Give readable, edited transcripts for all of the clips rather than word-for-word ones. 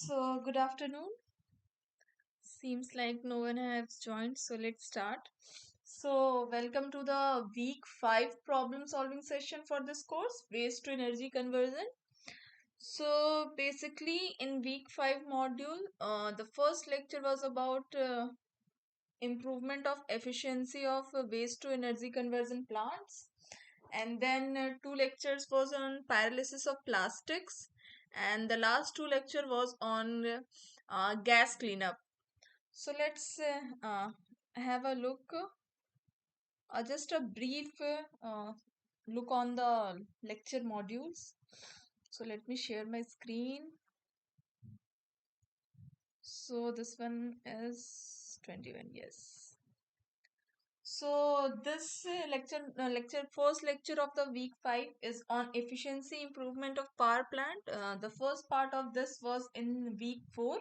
Good afternoon. Seems like no one has joined, so let's start. Welcome to the week 5 problem solving session for this course, Waste to Energy Conversion. Basically, in week 5 module, the first lecture was about improvement of efficiency of waste to energy conversion plants, and then two lectures was on pyrolysis of plastics, and the last two lecture was on gas cleanup. So let's have a look, just a brief look on the lecture modules. So let me share my screen. So this one is 21, yes. So this first lecture of the week 5 is on efficiency improvement of power plant. The first part of this was in week 4.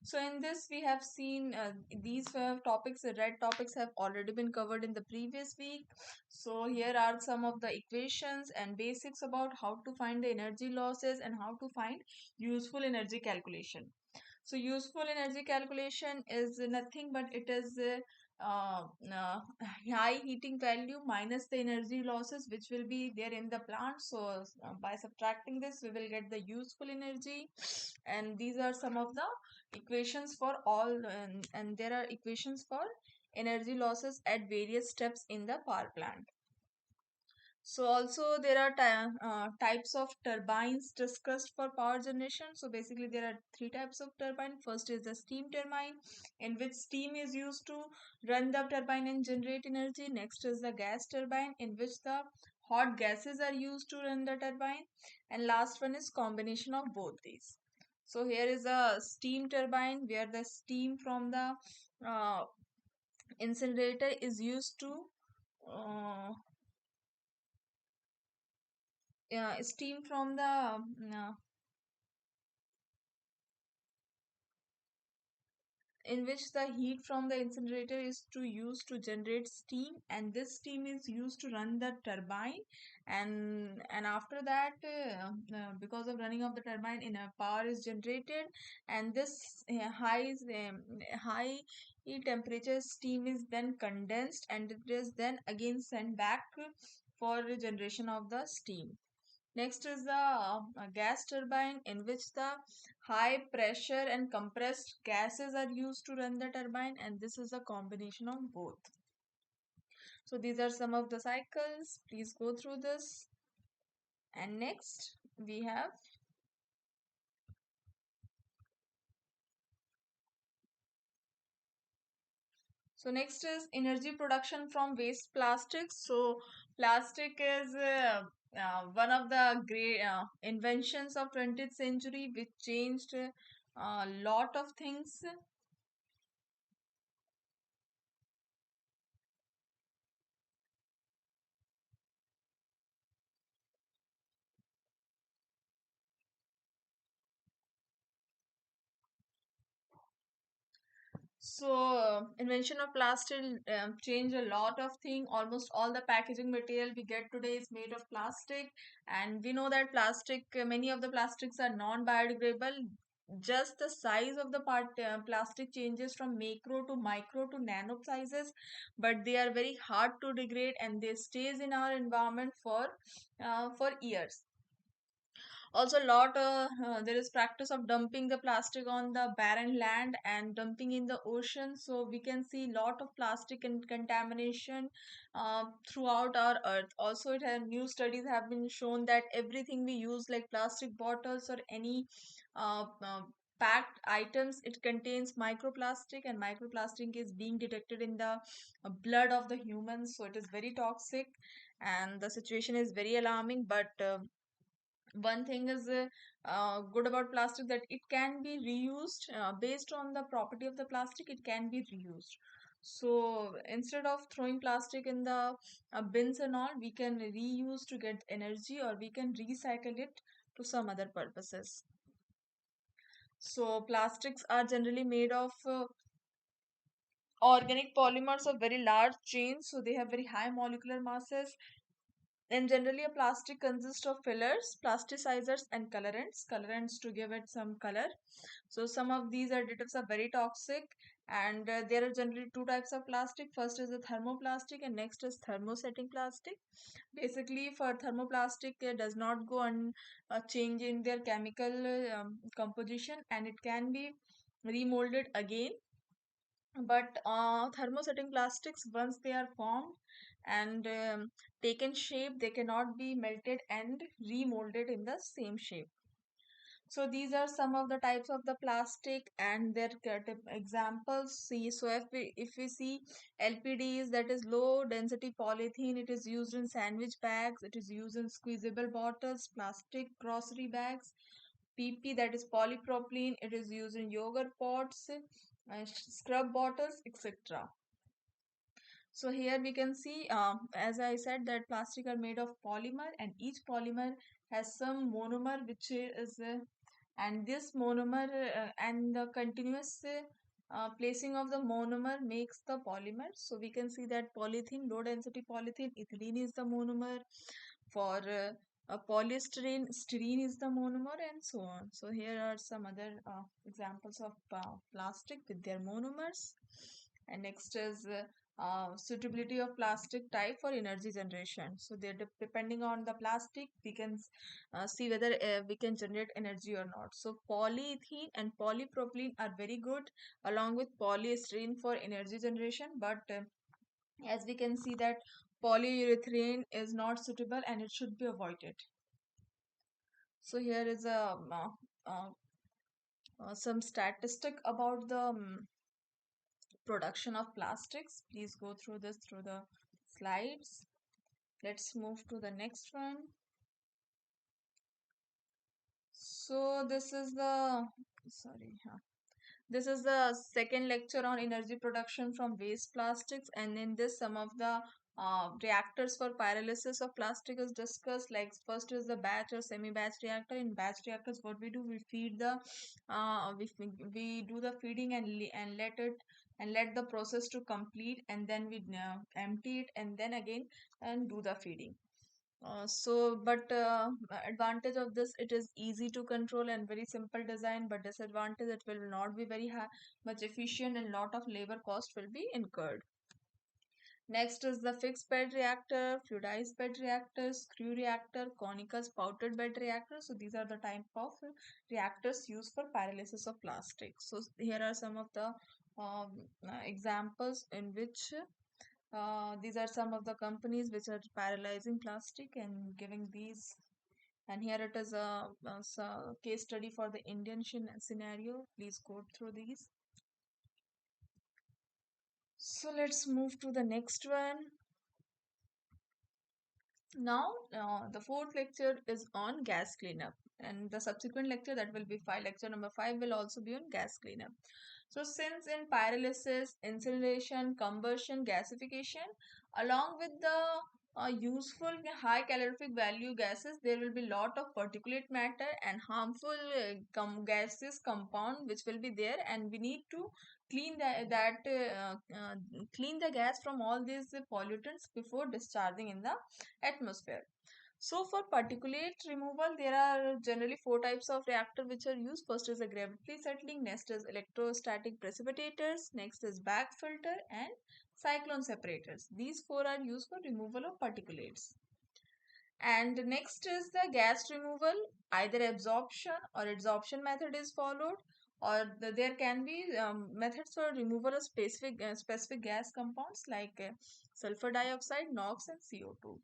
So in this we have seen these topics, the red topics have already been covered in the previous week. So here are some of the equations and basics about how to find the energy losses and how to find useful energy calculation. So useful energy calculation is nothing but it is uh, uh, high heating value minus the energy losses which will be there in the plant. So by subtracting this we will get the useful energy, and these are some of the equations for all, and there are equations for energy losses at various steps in the power plant. So also there are types of turbines discussed for power generation. So basically there are three types of turbine. First is the steam turbine, in which steam is used to run the turbine and generate energy. Next is the gas turbine, in which the hot gases are used to run the turbine. And last one is combination of both these. So here is a steam turbine where the steam from the uh, incinerator is used to uh, steam from the in which the heat from the incinerator is to use to generate steam, and this steam is used to run the turbine, and after that because of running of the turbine in a power is generated, and this high temperature steam is then condensed and it is then again sent back for generation of the steam. Next is the gas turbine, in which the high pressure and compressed gases are used to run the turbine, and this is a combination of both. So these are some of the cycles. Please go through this. And next we have, so next is energy production from waste plastics. So plastic is one of the great inventions of 20th century which changed a lot of things. Invention of plastic changed a lot of things. Almost all the packaging material we get today is made of plastic, and we know that many of the plastics are non-biodegradable. Just the size of the plastic changes from macro to micro to nano sizes, but they are very hard to degrade and they stays in our environment for years. Also there is practice of dumping the plastic on the barren land and dumping in the ocean, so we can see lot of plastic and contamination throughout our earth. Also new studies have been shown that everything we use like plastic bottles or any packed items, it contains microplastic, and microplastic is being detected in the blood of the humans, so it is very toxic and the situation is very alarming. But one thing is good about plastic, that it can be reused. Based on the property of the plastic, it can be reused. So instead of throwing plastic in the bins and all, we can reuse to get energy, or we can recycle it to some other purposes. So plastics are generally made of organic polymers of very large chains, so they have very high molecular masses, And generally, a plastic consists of fillers, plasticizers, and colorants to give it some color. So some of these additives are very toxic, and there are generally two types of plastic. First is the thermoplastic, and next is thermosetting plastic. Basically, for thermoplastic, it does not go on change in their chemical composition, and it can be remolded again. But thermosetting plastics, once they are formed and taken shape, they cannot be melted and remolded in the same shape. So these are some of the types of the plastic and their examples. See, so if we see LPDs, that is low density polythene, it is used in sandwich bags, it is used in squeezable bottles, plastic grocery bags. PP, that is polypropylene, it is used in yogurt pots, scrub bottles, etc. So here we can see, as I said, that plastic are made of polymer, and each polymer has some monomer, which is and this monomer and the continuous placing of the monomer makes the polymer. So we can see that polythene, low density polythene, ethylene is the monomer. For polystyrene, styrene is the monomer, and so on. So here are some other examples of plastic with their monomers. And next is suitability of plastic type for energy generation. So they're depending on the plastic, we can see whether we can generate energy or not. So polyethylene and polypropylene are very good along with polystyrene for energy generation, but as we can see that polyurethane is not suitable and it should be avoided. So here is a uh, some statistic about the production of plastics. Please go through this through the slides. Let's move to the next one. So this is the sorry. This is the second lecture on energy production from waste plastics, and in this, some of the reactors for pyrolysis of plastic is discussed. Like first is the batch or semi-batch reactor. In batch reactors, what we do, we feed the we do the feeding and let it and let the process to complete, and then we empty it, and then again and do the feeding. But advantage of this, it is easy to control and very simple design. But disadvantage, it will not be very much efficient and lot of labor cost will be incurred. Next is the fixed bed reactor, fluidized bed reactor, screw reactor, conical spouted bed reactor. So these are the type of reactors used for pyrolysis of plastic. So here are some of the examples in which these are some of the companies which are paralyzing plastic and giving these. And here it is a case study for the Indian scenario. Please go through these. So let's move to the next one. Now, the fourth lecture is on gas cleanup, and the subsequent lecture, that will be lecture number 5, will also be on gas cleanup. So, since in pyrolysis, incineration, combustion, gasification, along with the useful high calorific value gases, there will be lot of particulate matter and harmful gases compound which will be there, and we need to clean clean the gas from all these pollutants before discharging in the atmosphere. So for particulate removal, there are generally four types of reactor which are used. First is a gravity settling, next is electrostatic precipitators, next is bag filter, and cyclone separators. These four are used for removal of particulates. And next is the gas removal. Either absorption or adsorption method is followed, or there can be methods for removal of specific gas compounds like sulfur dioxide, NOx, and CO2.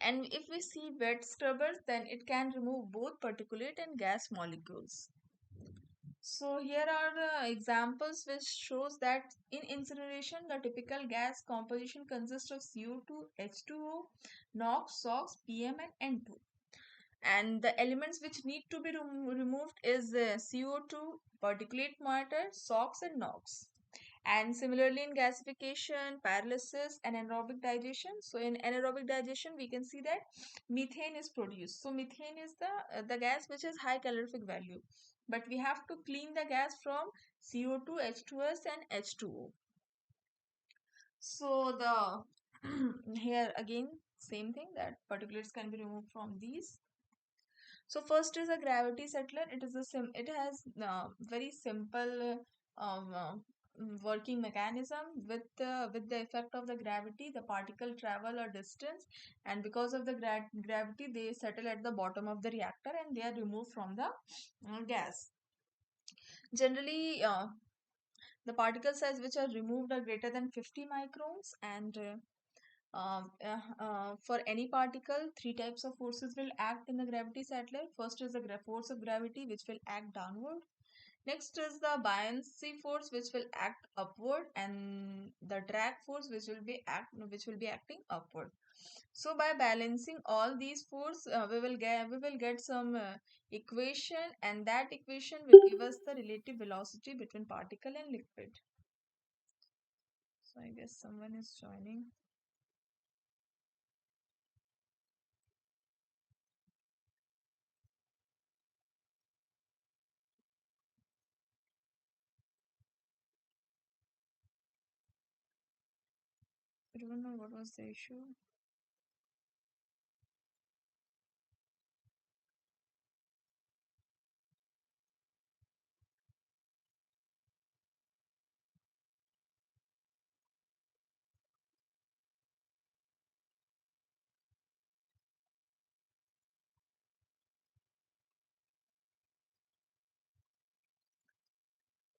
And if we see wet scrubbers, then it can remove both particulate and gas molecules. So here are the examples which shows that in incineration, the typical gas composition consists of CO2, H2O, NOx, SOx, PM, and N2. And the elements which need to be removed is CO2, particulate matter, SOx, and NOx. And similarly in gasification, pyrolysis, and anaerobic digestion. So in anaerobic digestion, we can see that methane is produced. So methane is the gas which has high calorific value. But we have to clean the gas from CO2, H2S, and H2O. So the here again same thing, that particulates can be removed from these. So first is a gravity settler. It is a it has very simple working mechanism. With the effect of the gravity, the particle travel a distance, and because of the gravity, they settle at the bottom of the reactor and they are removed from the gas. Generally, the particle size which are removed are greater than 50 microns, and for any particle, three types of forces will act in the gravity settler. First is the force of gravity, which will act downward. Next is the buoyancy force, which will act upward, and the drag force, which will be acting upward. So by balancing all these force, we will get some equation, and that equation will give us the relative velocity between particle and liquid. So I guess someone is joining. I don't know what was the issue.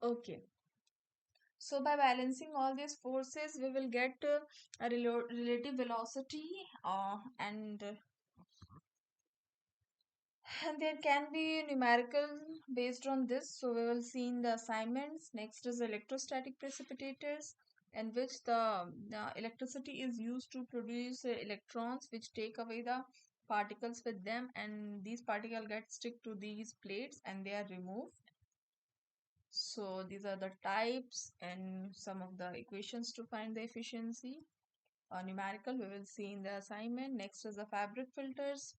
Okay. So by balancing all these forces, we will get a relative velocity, and there can be numerical based on this. So we will see in the assignments. Next is electrostatic precipitators, in which the electricity is used to produce electrons, which take away the particles with them, and these particles get stick to these plates and they are removed. So these are the types and some of the equations to find the efficiency. Numerical we will see in the assignment. Next is the fabric filters.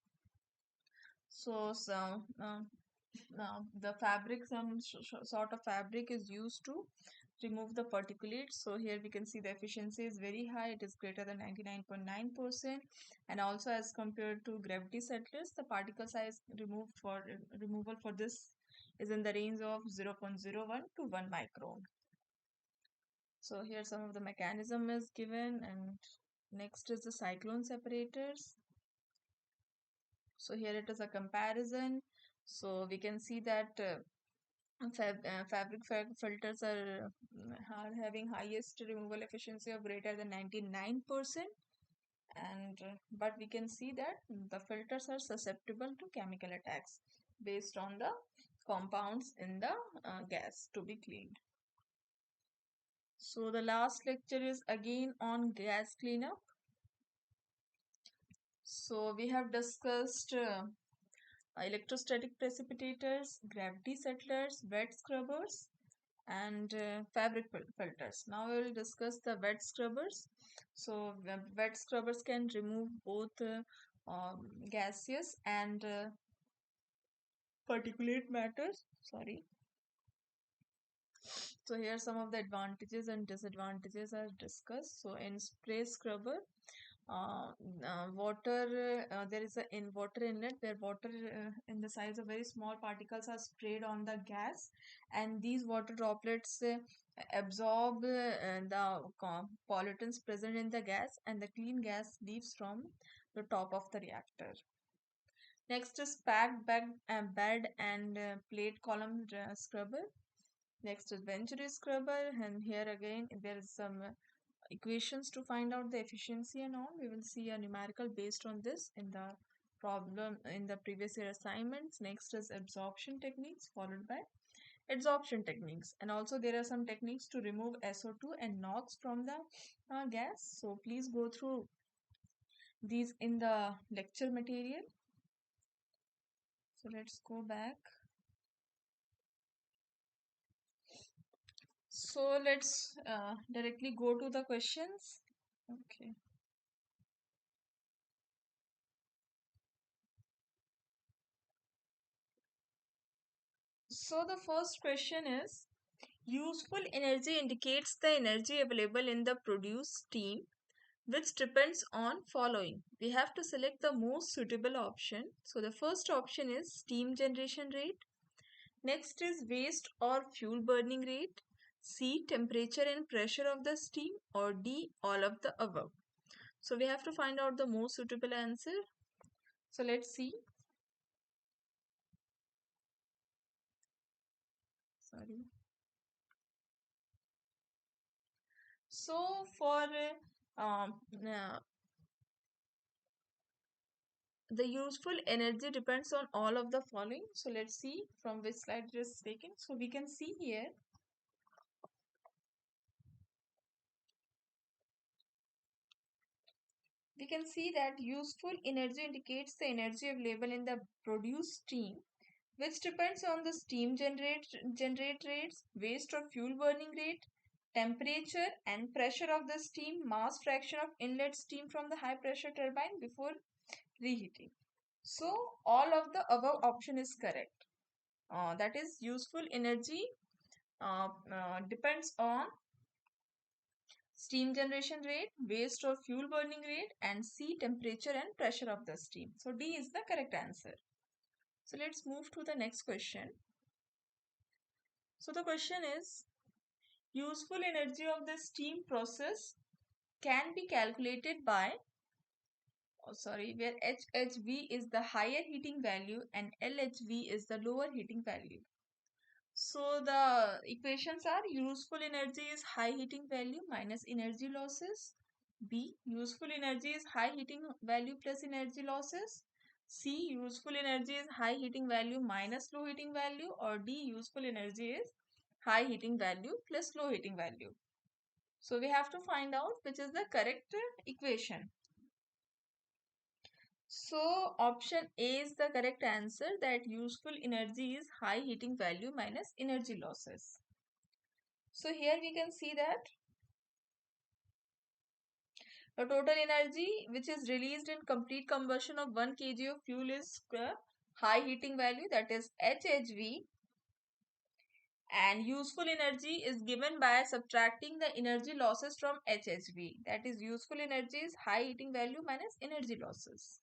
So the fabric, some sort of fabric is used to remove the particulates. So here we can see the efficiency is very high. It is greater than 99.9%. And also as compared to gravity settlers, the particle size removal for this is in the range of 0.01 to 1 micron. So here some of the mechanism is given, and next is the cyclone separators. So here it is a comparison. So we can see that filters are having highest removal efficiency of greater than 99%, and but we can see that the filters are susceptible to chemical attacks based on the compounds in the gas to be cleaned. So the last lecture is again on gas cleanup. So we have discussed electrostatic precipitators, gravity settlers, wet scrubbers, and fabric filters. Now we will discuss the wet scrubbers. So wet scrubbers can remove both gaseous and particulate matters. Sorry. So here some of the advantages and disadvantages are discussed. So in spray scrubber, water there is a in water inlet where water in the size of very small particles are sprayed on the gas, and these water droplets absorb the pollutants present in the gas, and the clean gas leaves from the top of the reactor. Next is packed bed and plate column scrubber. Next is venturi scrubber, and here again there is some equations to find out the efficiency and all. We will see a numerical based on this in the problem in the previous year assignments. Next is absorption techniques, followed by adsorption techniques, and also there are some techniques to remove SO2 and NOx from the gas. So please go through these in the lecture material. So let's go back. So let's directly go to the questions. Okay. So the first question is, useful energy indicates the energy available in the produced steam which depends on following. We have to select the most suitable option. So the first option is steam generation rate. Next is waste or fuel burning rate. C, temperature and pressure of the steam, or D, all of the above. So we have to find out the most suitable answer. So let's see. Sorry. So for uh, the useful energy depends on all of the following. So let's see from which slide it is taken. So we can see here. We can see that useful energy indicates the energy available in the produced steam, which depends on the steam generate rates, waste or fuel burning rate, temperature and pressure of the steam, mass fraction of inlet steam from the high pressure turbine before reheating. So all of the above option is correct. That is useful energy depends on steam generation rate, waste or fuel burning rate, and C, temperature and pressure of the steam. So D is the correct answer. So let's move to the next question. So the question is, useful energy of the steam process can be calculated by, where HHV is the higher heating value and LHV is the lower heating value. So the equations are useful energy is high heating value minus energy losses. B, useful energy is high heating value plus energy losses. C, useful energy is high heating value minus low heating value. Or D, useful energy is high heating value plus low heating value. So we have to find out which is the correct equation. So option A is the correct answer, that useful energy is high heating value minus energy losses. So here we can see that the total energy which is released in complete combustion of 1 kg of fuel is high heating value, that is HHV, and useful energy is given by subtracting the energy losses from HHV, that is useful energy is high heating value minus energy losses.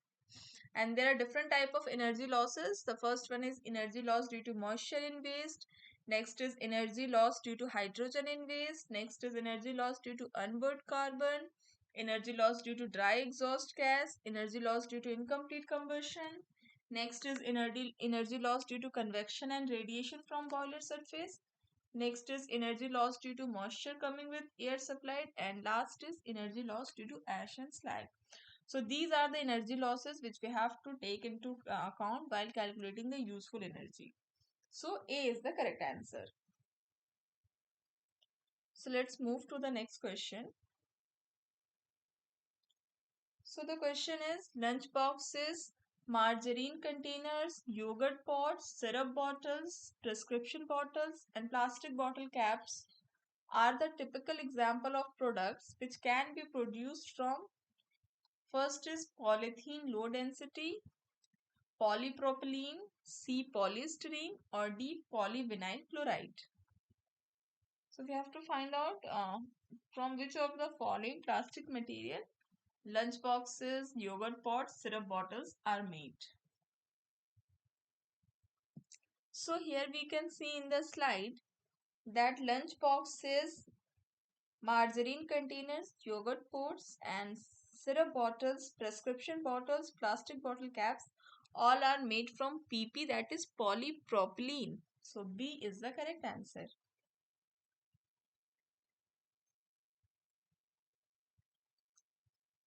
And there are different type of energy losses. The first one is energy loss due to moisture in waste. Next is energy loss due to hydrogen in waste. Next is energy loss due to unburned carbon. Energy loss due to dry exhaust gas. Energy loss due to incomplete combustion. Next is energy loss due to convection and radiation from boiler surface. Next is energy loss due to moisture coming with air supplied. And last is energy loss due to ash and slag. So these are the energy losses which we have to take into account while calculating the useful energy. So A is the correct answer. So let's move to the next question. So the question is, lunch boxes, margarine containers, yogurt pots, syrup bottles, prescription bottles, and plastic bottle caps are the typical example of products which can be produced from. First is polythene low density, polypropylene, C, polystyrene, or D, polyvinyl chloride. So we have to find out from which of the following plastic material lunch boxes, yogurt pots, syrup bottles are made. So here we can see in the slide that lunch boxes, margarine containers, yogurt pots, and syrup bottles, prescription bottles, plastic bottle caps, all are made from PP, that is polypropylene. So B is the correct answer.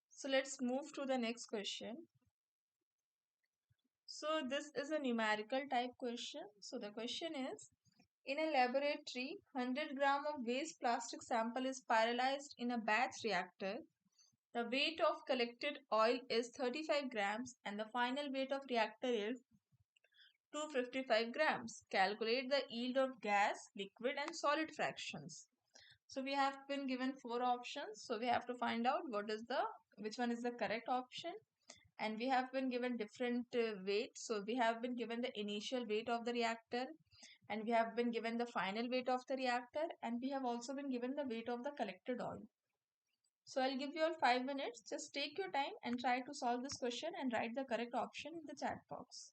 So let's move to the next question. So this is a numerical type question. So the question is, in a laboratory, 100 gram of waste plastic sample is pyrolyzed in a batch reactor. The weight of collected oil is 35 grams and the final weight of reactor is 255 grams. Calculate the yield of gas, liquid and solid fractions. So we have been given four options. So we have to find out which one is the correct option. And we have been given different weights. So we have been given the initial weight of the reactor, and we have been given the final weight of the reactor, and we have also been given the weight of the collected oil. So I'll give you all 5 minutes. Just take your time and try to solve this question and write the correct option in the chat box.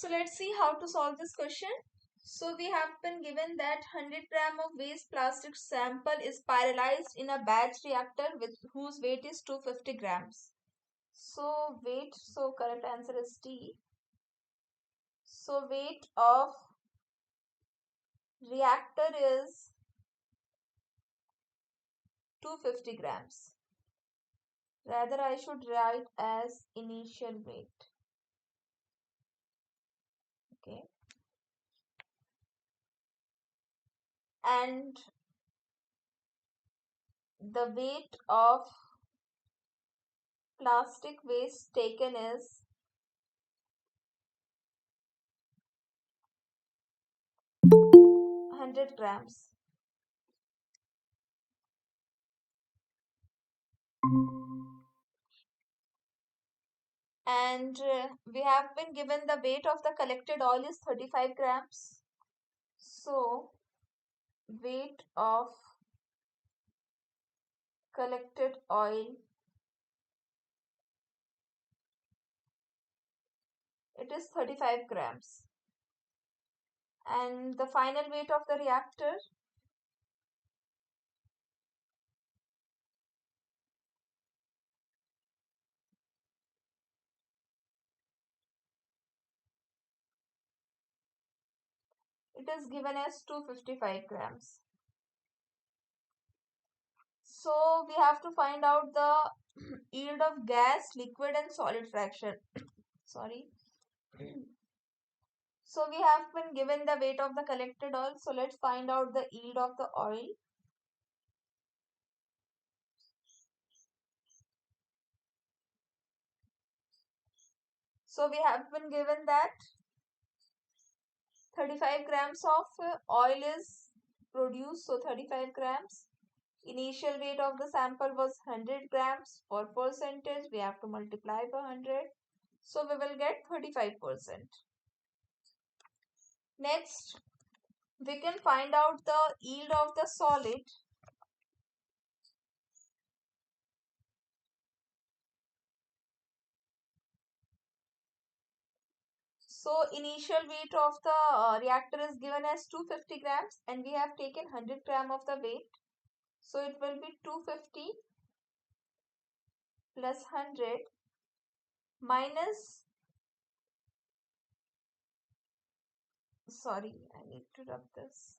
So let's see how to solve this question. So we have been given that 100 gram of waste plastic sample is pyrolyzed in a batch reactor with whose weight is 250 grams. So weight, so correct answer is T. So weight of reactor is 250 grams. Rather I should write as initial weight. Okay. And the weight of plastic waste taken is 100 grams. And we have been given the weight of the collected oil is 35 grams. So weight of collected oil, it is 35 grams. And the final weight of the reactor, it is given as 255 grams. So we have to find out the yield of gas, liquid and solid fraction. Sorry. So we have been given the weight of the collected oil. So let's find out the yield of the oil. So we have been given that 35 grams of oil is produced. So 35 grams. Initial weight of the sample was 100 grams. For percentage, we have to multiply by 100. So we will get 35%. Next, we can find out the yield of the solid. So initial weight of the reactor is given as 250 grams and we have taken 100 gram of the weight. So it will be 250 plus 100 minus, sorry, I need to rub this.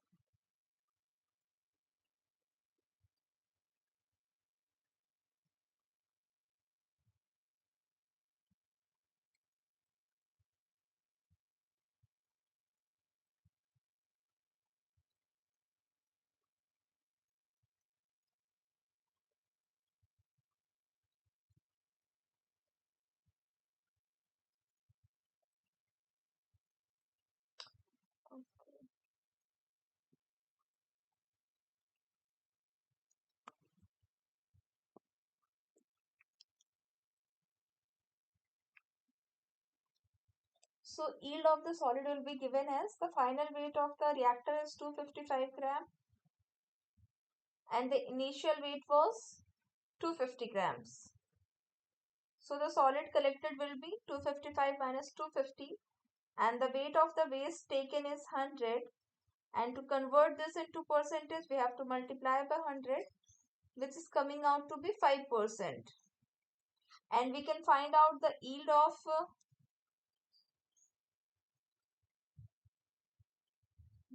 So yield of the solid will be given as the final weight of the reactor is 255 gram and the initial weight was 250 grams. So the solid collected will be 255 minus 250 and the weight of the waste taken is 100, and to convert this into percentage we have to multiply by 100, which is coming out to be 5%. And we can find out the yield of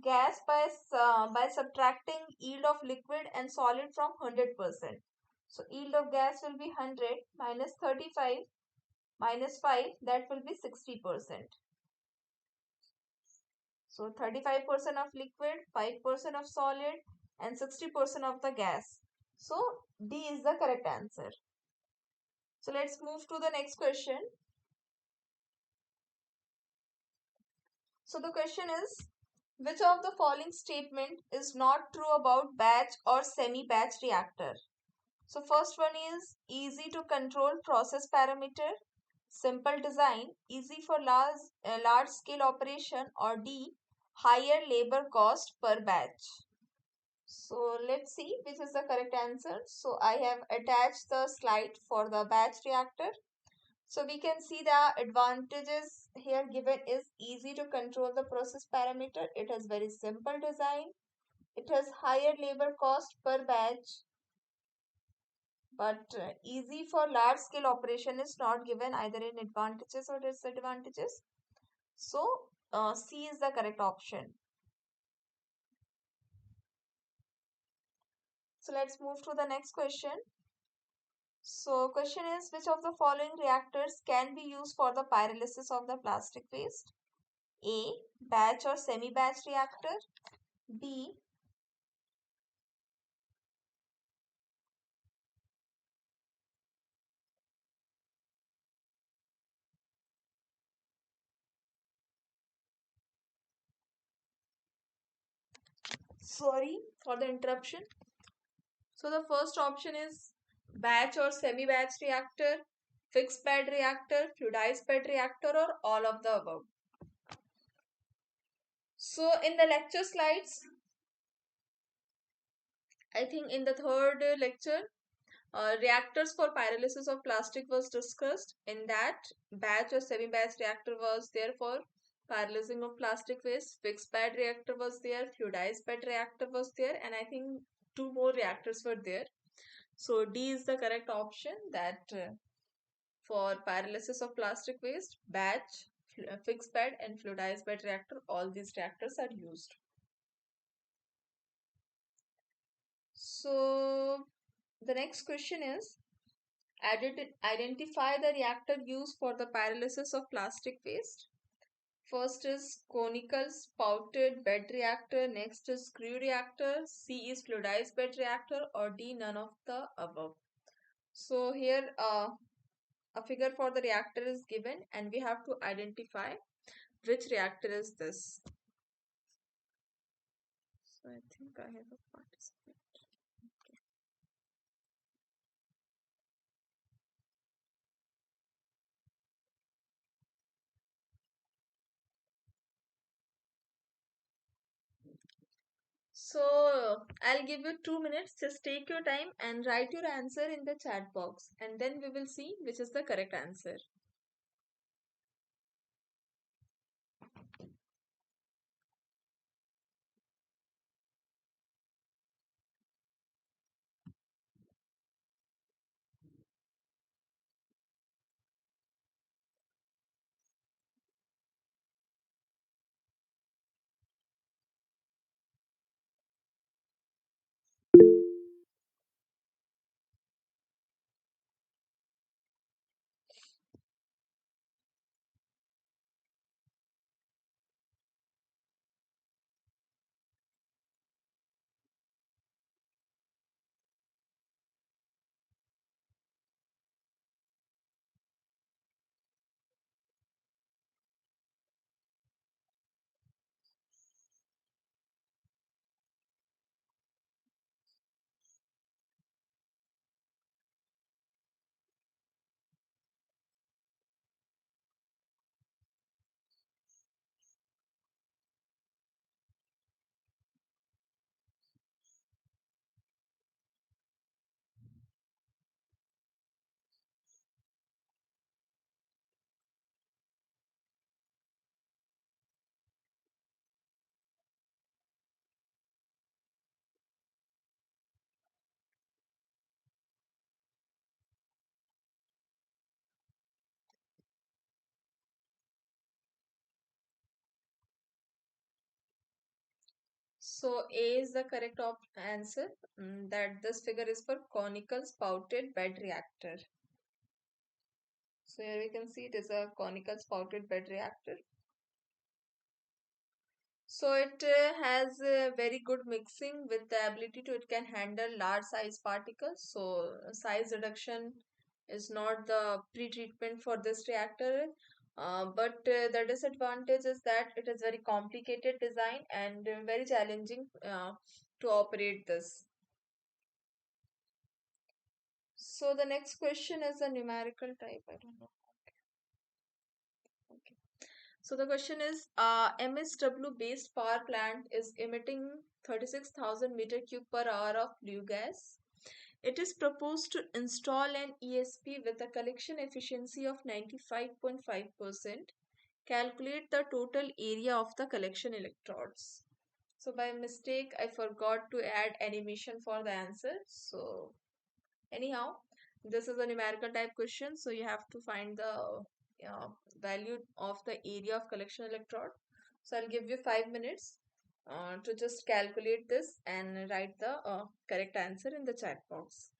gas by subtracting yield of liquid and solid from 100%. So yield of gas will be 100 minus 35 minus 5, that will be 60%. So 35% of liquid, 5% of solid and 60% of the gas. So D is the correct answer. So let's move to the next question. So the question is, which of the following statement is not true about batch or semi-batch reactor? So first one is easy to control process parameter, simple design, easy for large scale operation, or D, higher labor cost per batch. So let's see which is the correct answer. So I have attached the slide for the batch reactor. So we can see the advantages here given is easy to control the process parameter. It has very simple design. It has higher labor cost per batch, but easy for large scale operation is not given either in advantages or disadvantages. So C is the correct option. So let's move to the next question. So question is, which of the following reactors can be used for the pyrolysis of the plastic waste? A. Batch or semi-batch reactor. B. Sorry for the interruption. So the first option is batch or semi-batch reactor, fixed bed reactor, fluidized bed reactor, or all of the above. So in the lecture slides, I think in the third lecture, reactors for pyrolysis of plastic was discussed. In that, batch or semi-batch reactor was there for pyrolyzing of plastic waste. Fixed bed reactor was there. Fluidized bed reactor was there, and I think two more reactors were there. So D is the correct option. That for pyrolysis of plastic waste, batch, fixed bed, and fluidized bed reactor, all these reactors are used. So the next question is, identify the reactor used for the pyrolysis of plastic waste. First is conical spouted bed reactor, next is screw reactor, C is fluidized bed reactor, or D none of the above. So here a figure for the reactor is given and we have to identify which reactor is this. So I think I have a participant. So I'll give you 2 minutes. Just take your time and write your answer in the chat box, and then we will see which is the correct answer. So A is the correct answer. That this figure is for conical spouted bed reactor. So here we can see it is a conical spouted bed reactor. So it has a very good mixing with the ability to it can handle large size particles. So size reduction is not the pre-treatment for this reactor. But the disadvantage is that it is very complicated design and very challenging to operate this. So the next question is a numerical type. I don't know. Okay. So the question is, MSW based power plant is emitting 36,000 meter cube per hour of flue gas. It is proposed to install an ESP with a collection efficiency of 95.5%. Calculate the total area of the collection electrodes. So by mistake, I forgot to add animation for the answer. So anyhow, this is a numerical type question. So you have to find the value of the area of collection electrode. So I'll give you 5 minutes to just calculate this and write the correct answer in the chat box.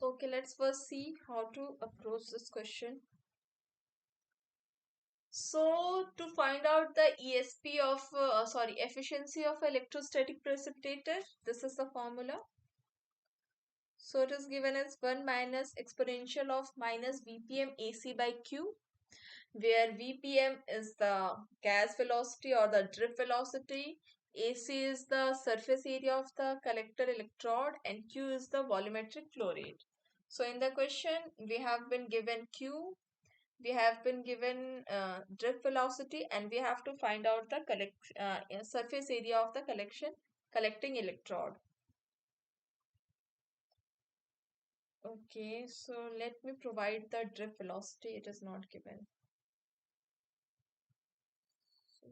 Okay, let's first see how to approach this question. So to find out the ESP of efficiency of electrostatic precipitator, this is the formula. So it is given as 1 minus exponential of minus Vpm AC by Q, where Vpm is the gas velocity or the drip velocity, AC is the surface area of the collector electrode, and Q is the volumetric flow rate. So in the question, we have been given Q, we have been given drip velocity, and we have to find out the surface area of the collecting electrode. Okay, so let me provide the drip velocity. It is not given. So,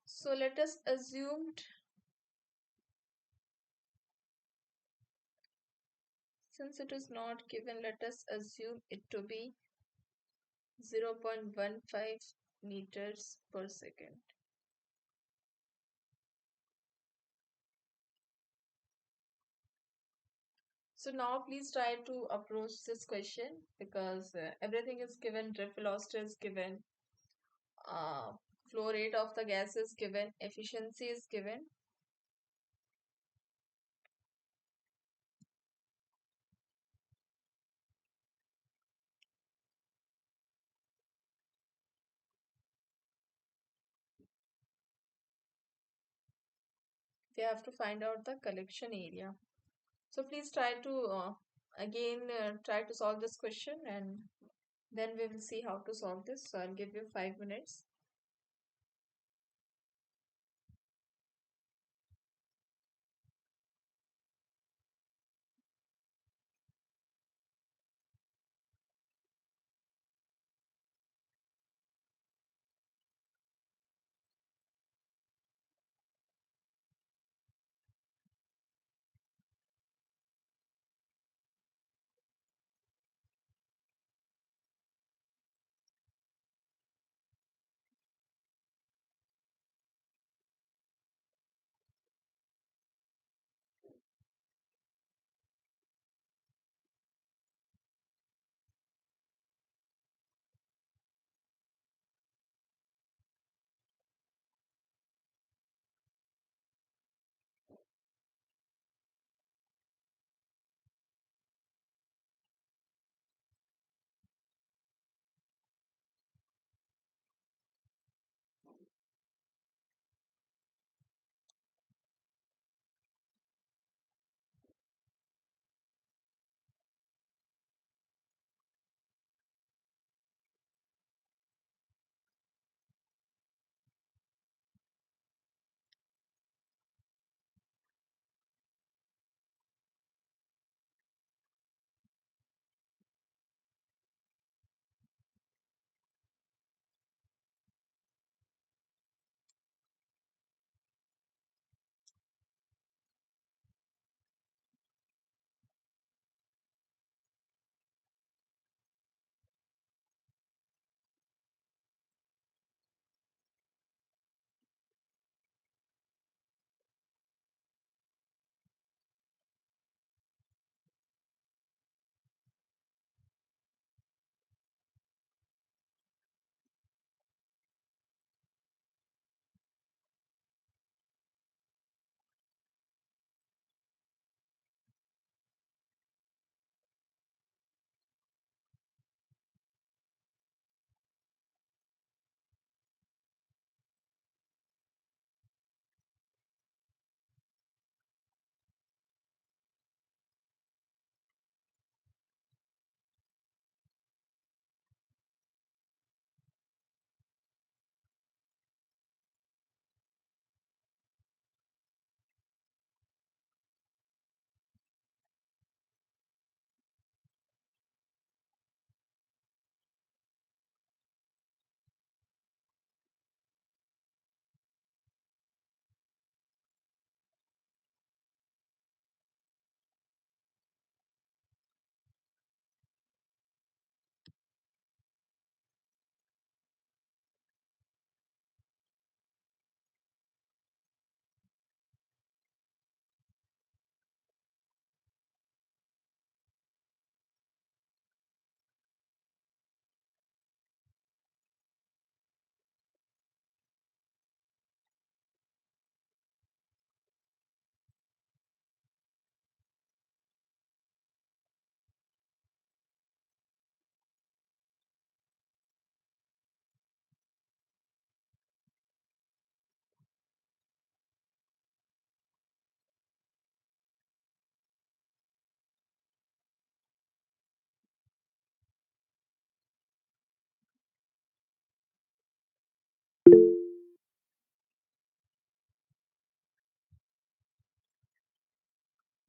so let us assume, since it is not given, let us assume it to be 0.15 meters per second. So now please try to approach this question because everything is given, drip velocity is given, uh, flow rate of the gas is given, efficiency is given. We have to find out the collection area. So please try to again try to solve this question and Then we will see how to solve this. So I'll give you 5 minutes.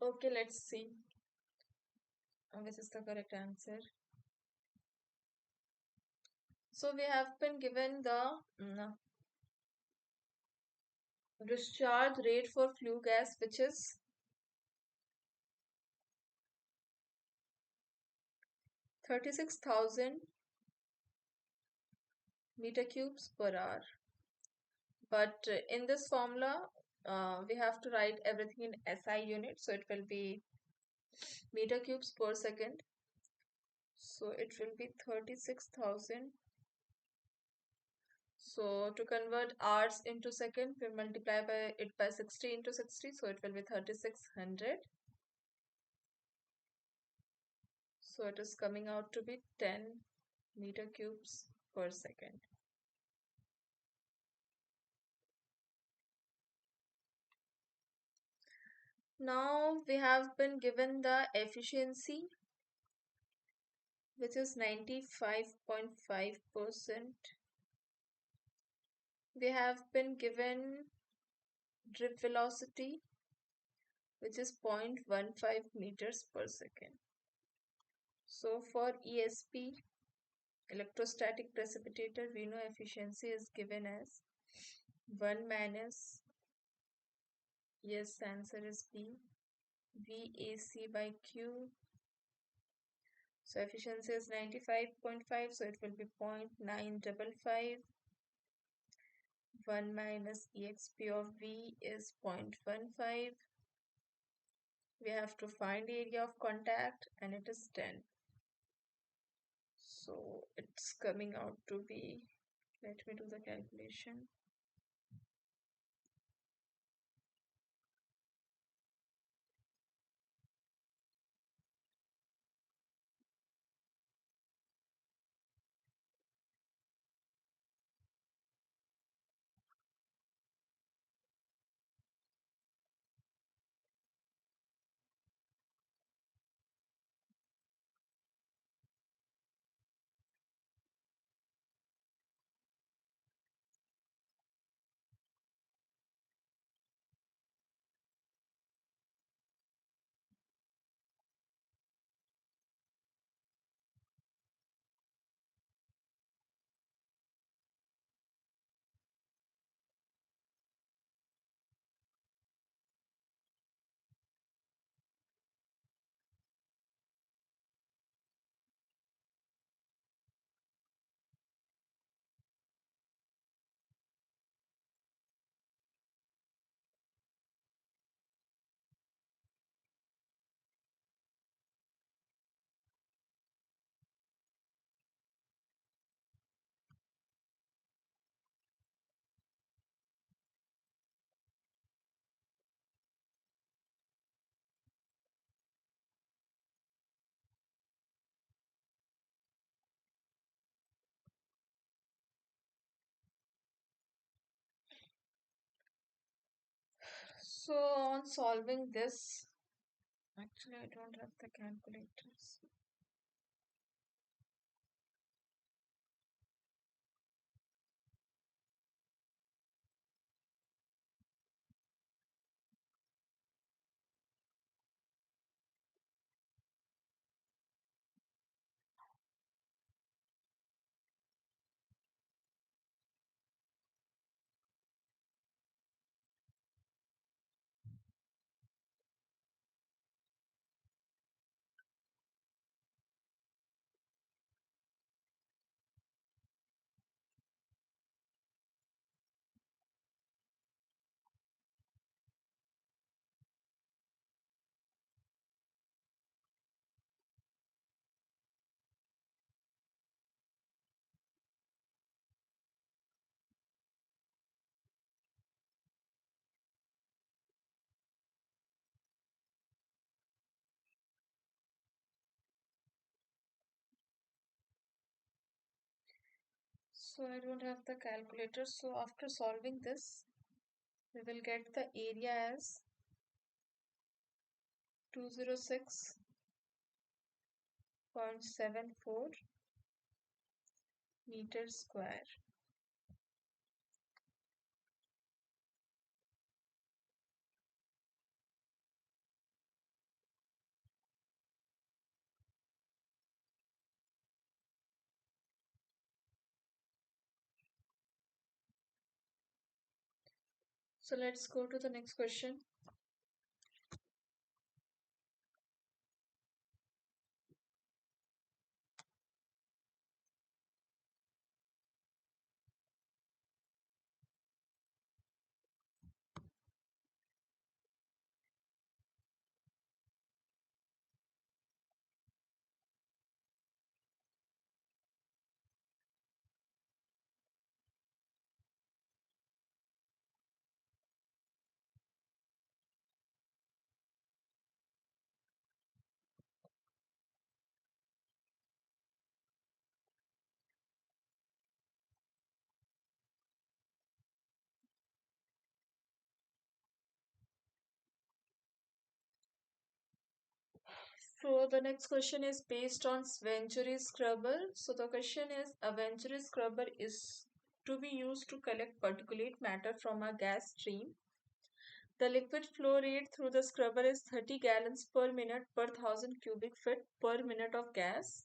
Okay, let's see. This is the correct answer. So we have been given the discharge rate for flue gas, which is 36,000 meter cubes per hour. But in this formula, we have to write everything in SI units. So it will be meter cubes per second. So it will be 36,000. So to convert hours into second, we multiply by it by 60 into 60. So it will be 3600. So it is coming out to be 10 meter cubes per second. Now we have been given the efficiency. which is 95.5%. They have been given drip velocity, which is 0.15 meters per second. So for ESP, electrostatic precipitator, we know efficiency is given as 1 minus, yes, answer is B, VAC by Q. So efficiency is 95.5, so it will be 0.955. 1 minus exp of V is 0.15. We have to find area of contact and it is 10. So it's coming out to be, let me do the calculation. So on solving this, actually I don't have the calculators. So I don't have the calculator. So after solving this, we will get the area as 206.74 meters square. So let's go to the next question. So the next question is based on Venturi scrubber. So the question is a Venturi scrubber is to be used to collect particulate matter from a gas stream. The liquid flow rate through the scrubber is 30 gallons per minute per 1000 cubic feet per minute of gas,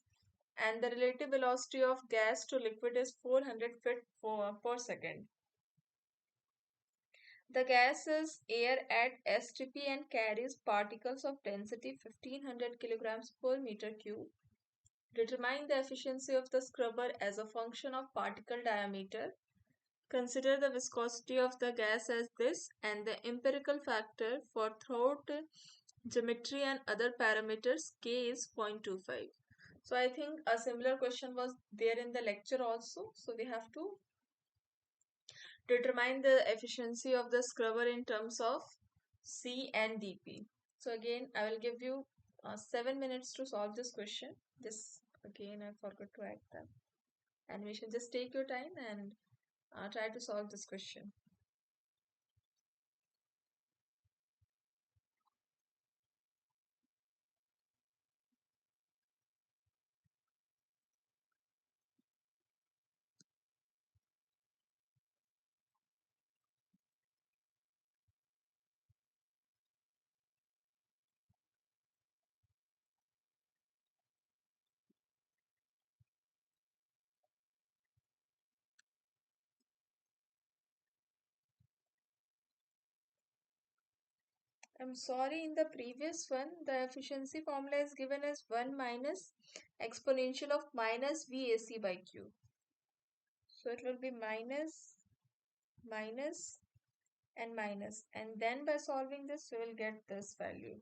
and the relative velocity of gas to liquid is 400 feet per second. The gas is air at STP and carries particles of density 1500 kilograms per meter cube. Determine the efficiency of the scrubber as a function of particle diameter. Consider the viscosity of the gas as this and the empirical factor for throat geometry and other parameters k is 0.25. So I think a similar question was there in the lecture also. So we have to determine the efficiency of the scrubber in terms of C and dP. So again, I will give you 7 minutes to solve this question. This again, I forgot to add that. And we should just take your time and try to solve this question. I'm sorry, in the previous one, the efficiency formula is given as 1 minus exponential of minus VAC by Q. So it will be minus, minus, and minus. And then by solving this, we will get this value.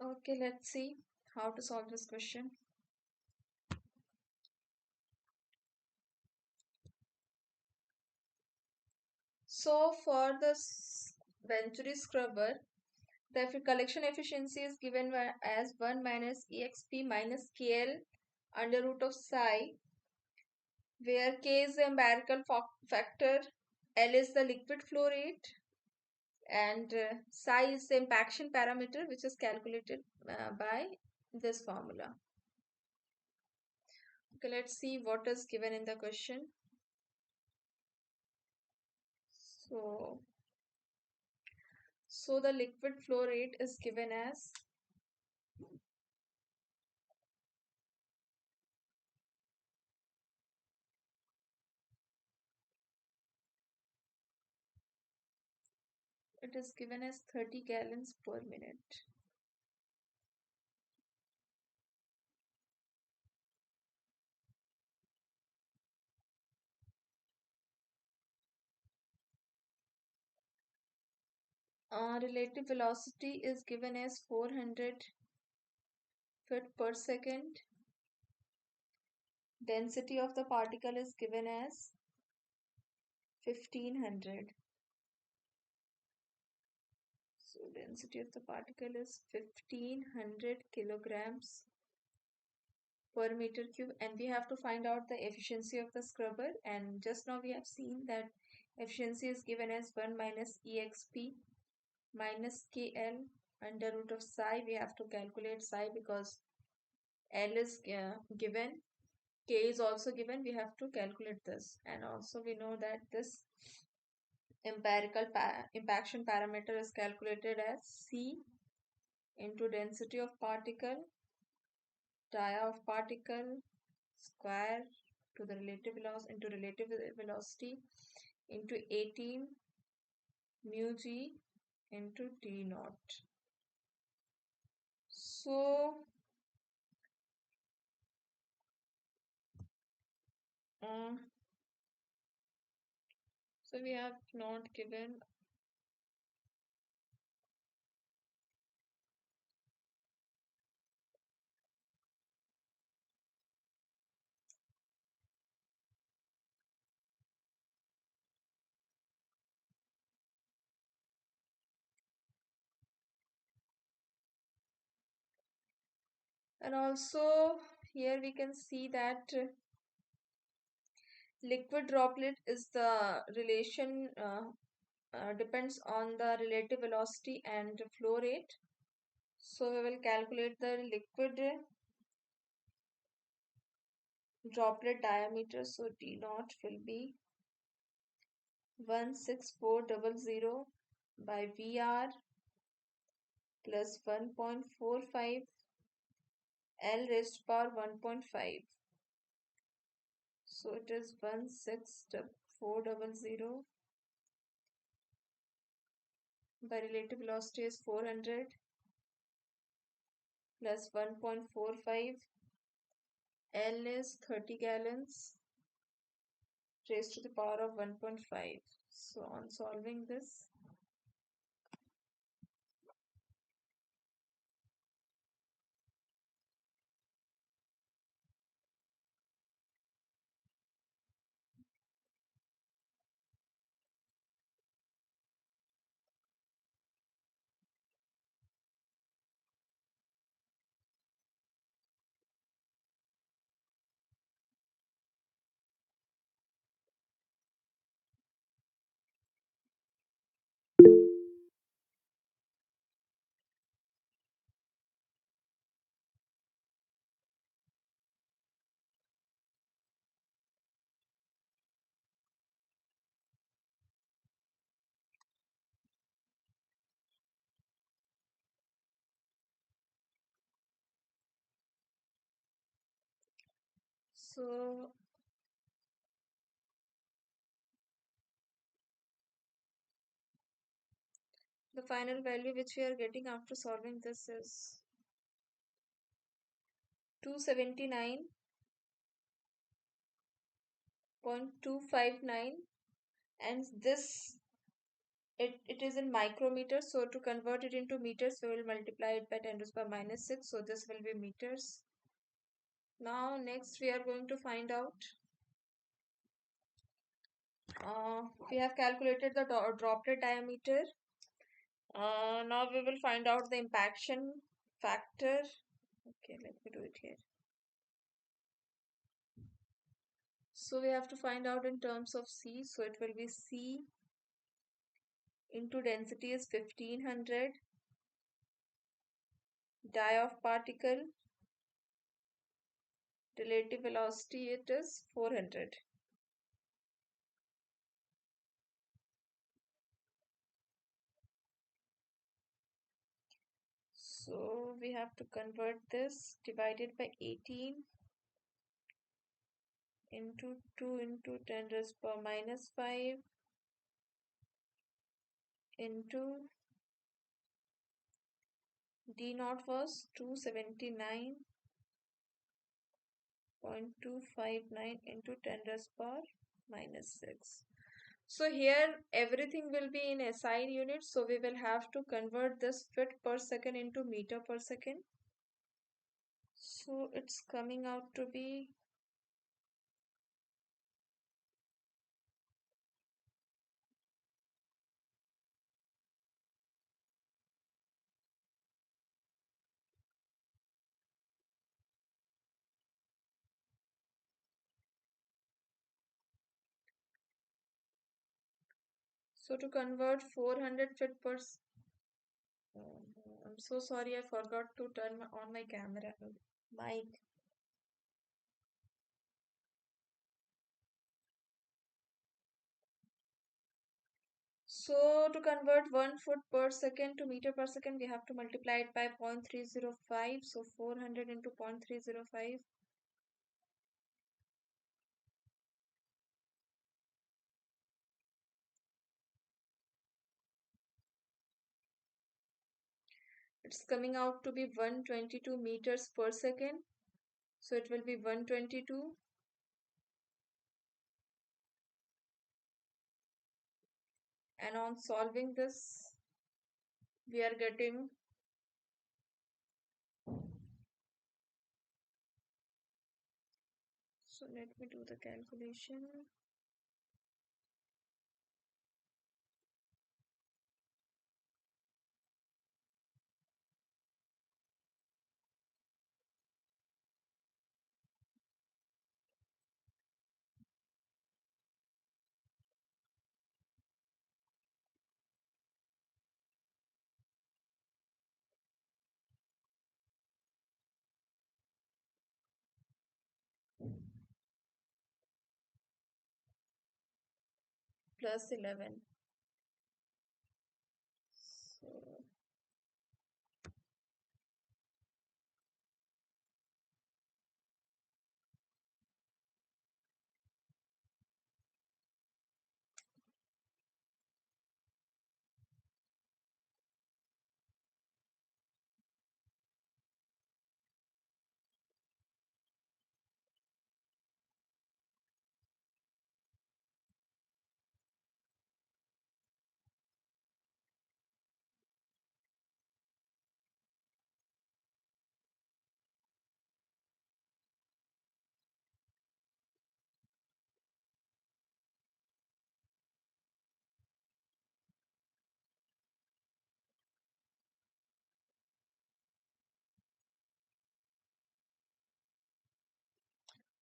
Okay, let's see how to solve this question. So for this Venturi scrubber, the collection efficiency is given as 1 minus exp minus kl under root of psi, where k is the empirical factor, l is the liquid flow rate, and psi is the impaction parameter, which is calculated by this formula. Okay, let's see what is given in the question. So, so the liquid flow rate is given as it is given as 30 gallons per minute. Relative velocity is given as 400 feet per second. Density of the particle is given as 1500. So density of the particle is 1500 kilograms per meter cube, and we have to find out the efficiency of the scrubber. And just now we have seen that efficiency is given as 1 minus exp minus kl under root of psi. We have to calculate psi because l is given, k is also given. We have to calculate this, and also we know that this empirical impaction parameter is calculated as c into density of particle dia of particle square to the relative velocity into relative velocity into 18 mu g into t naught. So uh, so we have not given, and also here we can see that liquid droplet is the relation depends on the relative velocity and flow rate. So we will calculate the liquid droplet diameter. So d naught will be 16400 by VR plus 1.45 L raised to power 1.5. So it is 16400 by relative velocity is 400 plus 1.45. L is 30 gallons raised to the power of 1.5. So on solving this, so the final value which we are getting after solving this is 279.259, and this it is in micrometers. So to convert it into meters, we will multiply it by 10 to the power minus 6. So this will be meters. Now next we are going to find out. We have calculated the droplet diameter. Now we will find out the impaction factor. Okay, let me do it here. So we have to find out in terms of C. So it will be C into density is 1500. Die of particle. Relative velocity it is 400. So we have to convert this divided by 18 into 2 into 10 raised to the power minus 5 into D naught was 279.259 into 10 raised to the power minus 6. So here everything will be in SI units. So we will have to convert this feet per second into meter per second. So it's coming out to be so to convert 400 feet per I'm so sorry, I forgot to turn on my camera mic. So to convert 1 foot per second to meter per second, we have to multiply it by 0.305. So 400 into 0.305. It's coming out to be 122 meters per second. So it will be 122. And on solving this, we are getting so let me do the calculation. Plus 11. So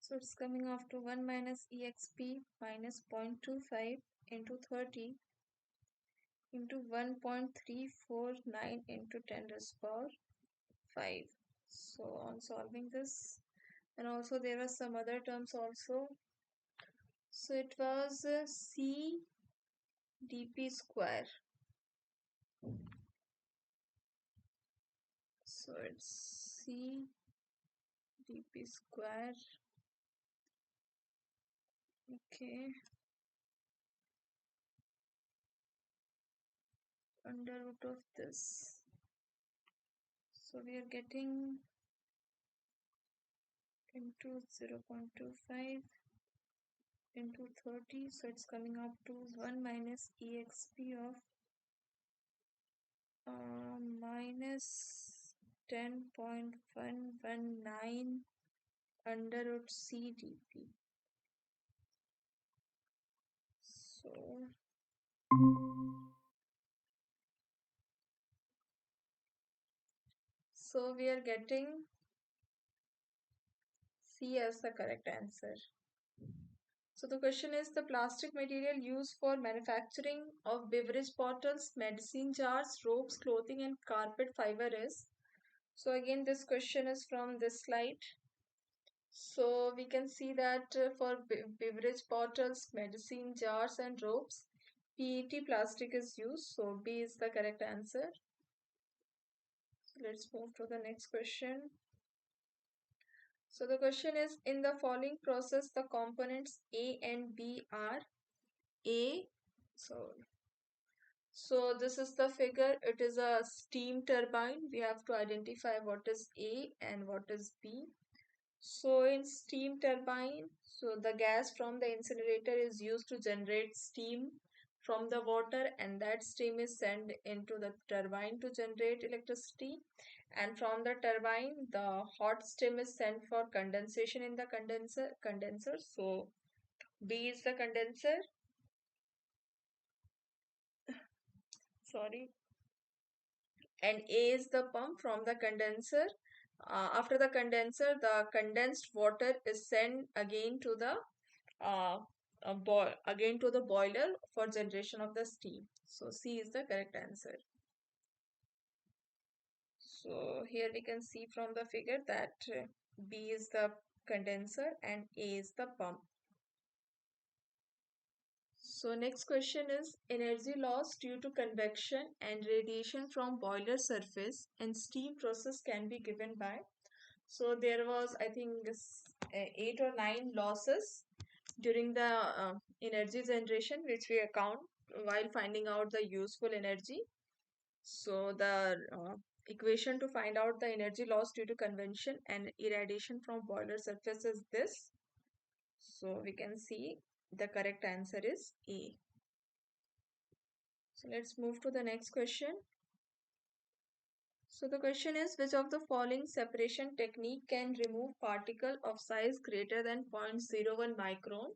So it's coming off to 1 minus exp minus 0.25 into 30 into 1.349 into 10 raised to the power 5. So on solving this, and also there are some other terms also. So it was C dp square. So it's C dp square. Okay. Under root of this. So we are getting into 0.25 into 30. So it's coming up to 1 minus exp of is 10.119 under root CdP. So we are getting C as the correct answer. So the question is the plastic material used for manufacturing of beverage bottles, medicine jars, ropes, clothing and carpet fiber is. So again this question is from this slide. So we can see that for beverage bottles, medicine jars and ropes, PET plastic is used. So B is the correct answer. So let's move to the next question. So the question is, in the following process, the components A and B are A. So this is the figure. It is a steam turbine. We have to identify what is A and what is B. So in steam turbine, so the gas from the incinerator is used to generate steam from the water, and that steam is sent into the turbine to generate electricity. And from the turbine, the hot steam is sent for condensation in the condenser. So B is the condenser. Sorry. And A is the pump from the condenser. After the condenser, the condensed water is sent again to the boiler for generation of the steam. So C is the correct answer. So here we can see from the figure that B is the condenser and A is the pump. So next question is energy loss due to convection and radiation from boiler surface and steam process can be given by. So there was, I think, 8 or 9 losses during the energy generation which we account while finding out the useful energy. So the equation to find out the energy loss due to convection and irradiation from boiler surface is this. So we can see the correct answer is A. So let's move to the next question. So the question is, which of the following separation technique can remove particle of size greater than 0.01 micron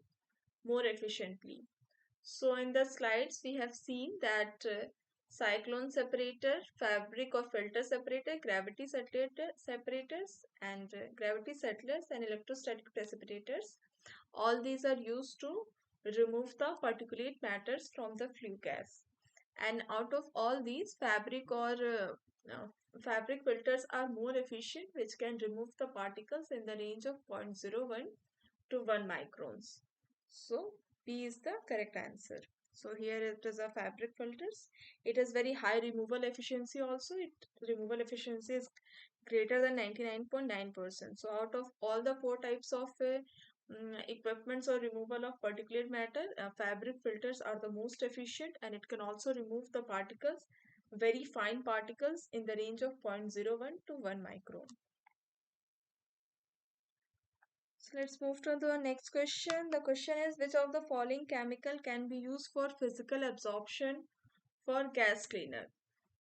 more efficiently? So in the slides we have seen that cyclone separator, fabric or filter separator, gravity separators and gravity settlers and electrostatic precipitators. All these are used to remove the particulate matters from the flue gas. And out of all these, fabric filters are more efficient, which can remove the particles in the range of 0.01 to 1 microns. So B is the correct answer. So here it is a fabric filters. It has very high removal efficiency also. Removal efficiency is greater than 99.9%. So out of all the 4 types of equipments or removal of particulate matter, fabric filters are the most efficient, and it can also remove the particles, very fine particles in the range of 0.01 to 1 micron. So let's move to the next question. The question is, which of the following chemical can be used for physical absorption for gas cleaner?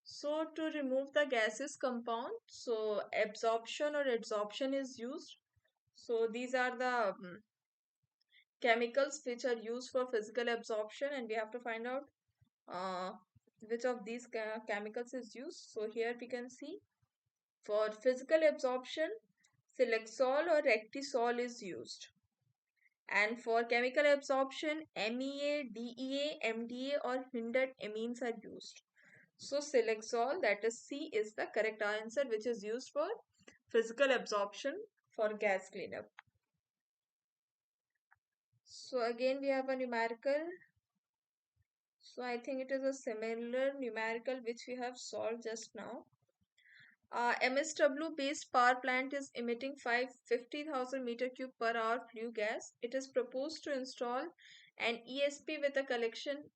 So to remove the gases compound, so absorption or adsorption is used. So these are the chemicals which are used for physical absorption, and we have to find out uh, which of these chemicals is used. So here we can see for physical absorption, Silexol or Rectisol is used. And for chemical absorption, MEA, DEA, MDA or hindered amines are used. So Silexol, that is C, is the correct answer, which is used for physical absorption for gas cleanup. So again we have a numerical. So I think it is a similar numerical which we have solved just now. MSW based power plant is emitting 50,000 meter cube per hour flue gas. It is proposed to install an ESP with a collection.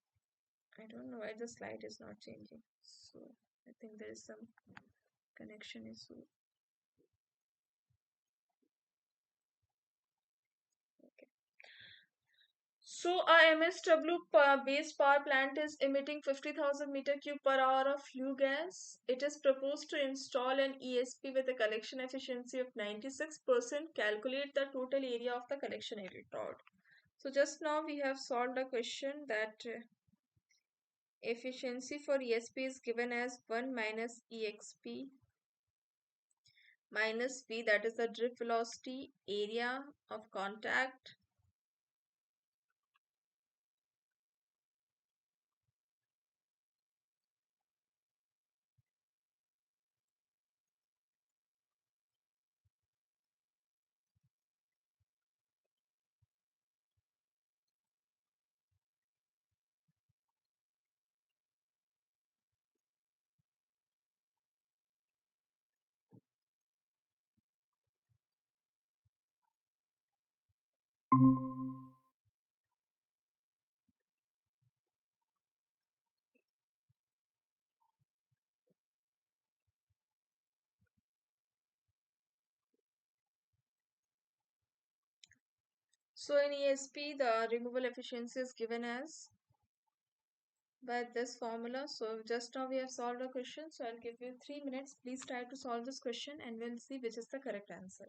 I don't know why the slide is not changing. So I think there is some connection issue. Okay. So a MSW based power plant is emitting 50,000 meter cube per hour of flue gas. It is proposed to install an ESP with a collection efficiency of 96%. Calculate the total area of the collection area. So just now we have solved a question that efficiency for ESP is given as 1 minus EXP minus V, that is the drip velocity, area of contact. So in ESP, the removal efficiency is given as by this formula. So just now we have solved a question. So I'll give you 3 minutes. Please try to solve this question and we'll see which is the correct answer.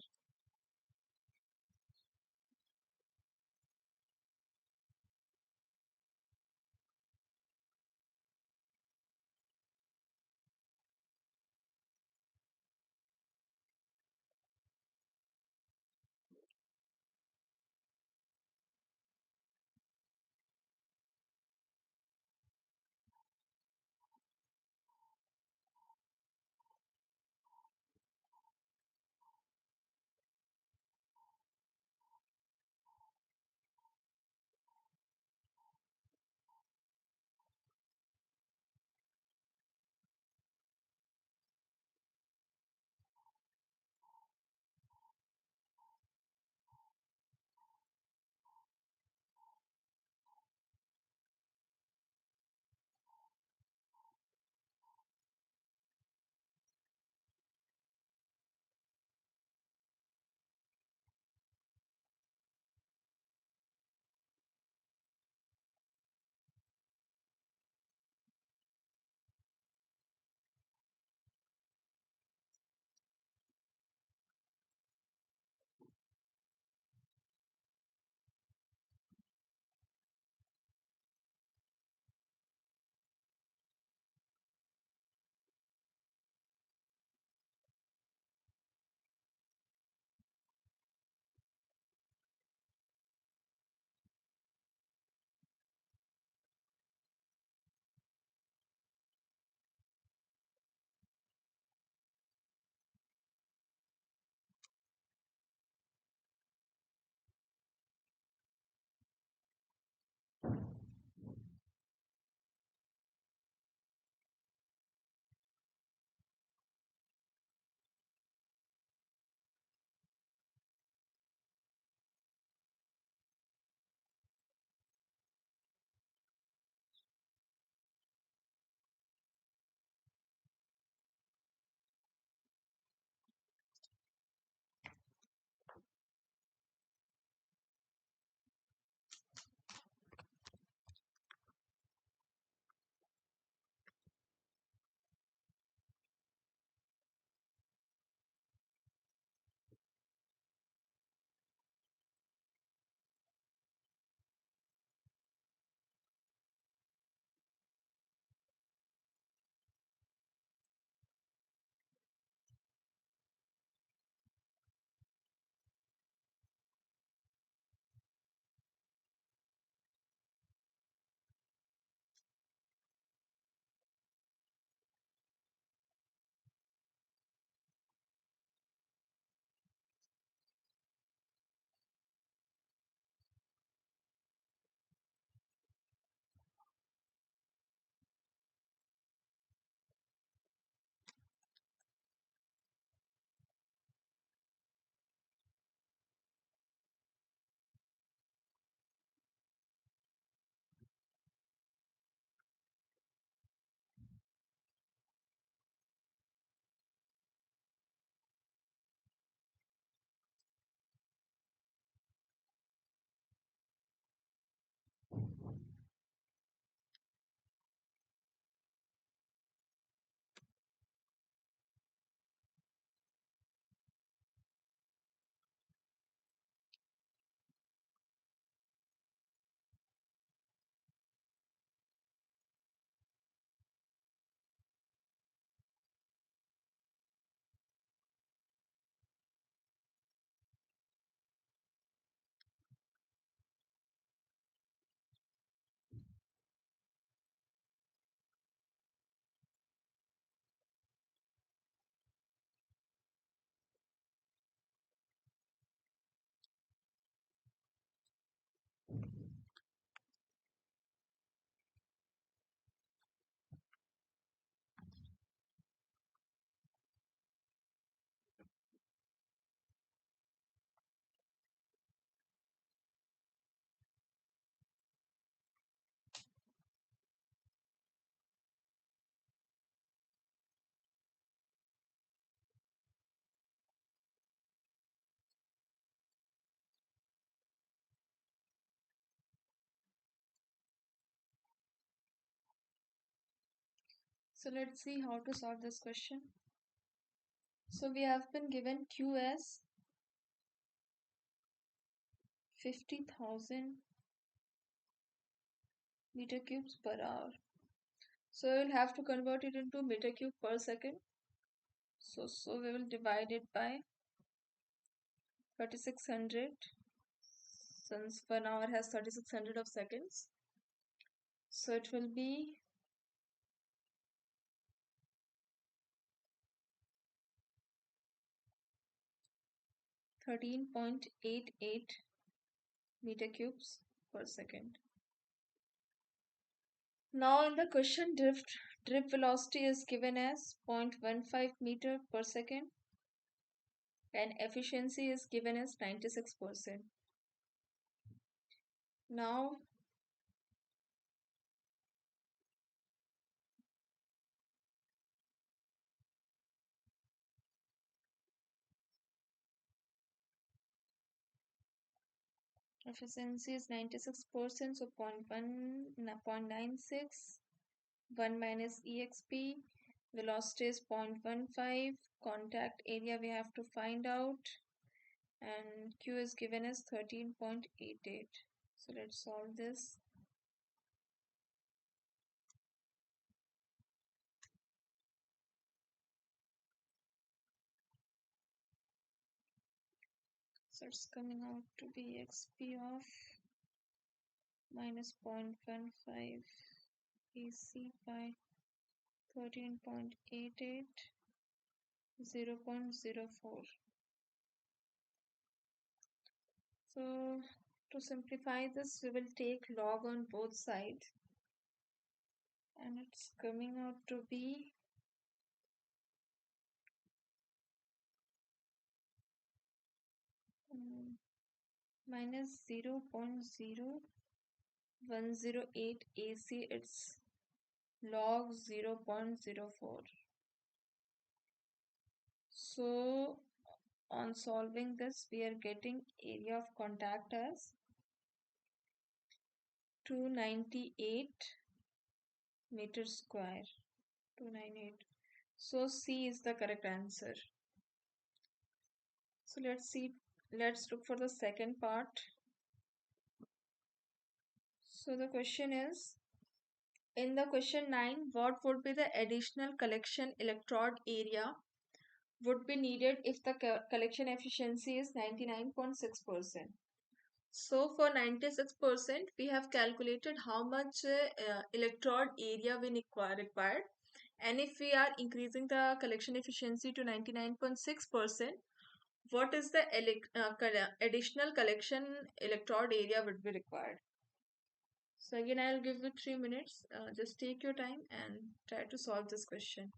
So let's see how to solve this question. So we have been given Q as 50,000 meter cubes per hour. So we'll have to convert it into meter cube per second. So we will divide it by 3600, since 1 hour has 3600 of seconds. So it will be 13.88 meter cubes per second. Now in the question, drip velocity is given as 0.15 meter per second and efficiency is given as 96%. Now efficiency is 96%, so 0.96, 1 minus exp, velocity is 0.15, contact area we have to find out, and q is given as 13.88. So let's solve this. So it's coming out to be xp of minus 0.15 AC by 13.88, 0.04. So to simplify this, we will take log on both sides, and it's coming out to be minus 0.0108 AC. It's log 0.04. So on solving this, we are getting area of contact as 298 meters square. 298. So C is the correct answer. So let's look for the second part. So the question is, in the question 9, what would be the additional collection electrode area would be needed if the collection efficiency is 99.6%. So for 96%, we have calculated how much electrode area we required. And if we are increasing the collection efficiency to 99.6%, what is the additional collection electrode area would be required? So again, I'll give you 3 minutes. Just take your time and try to solve this question.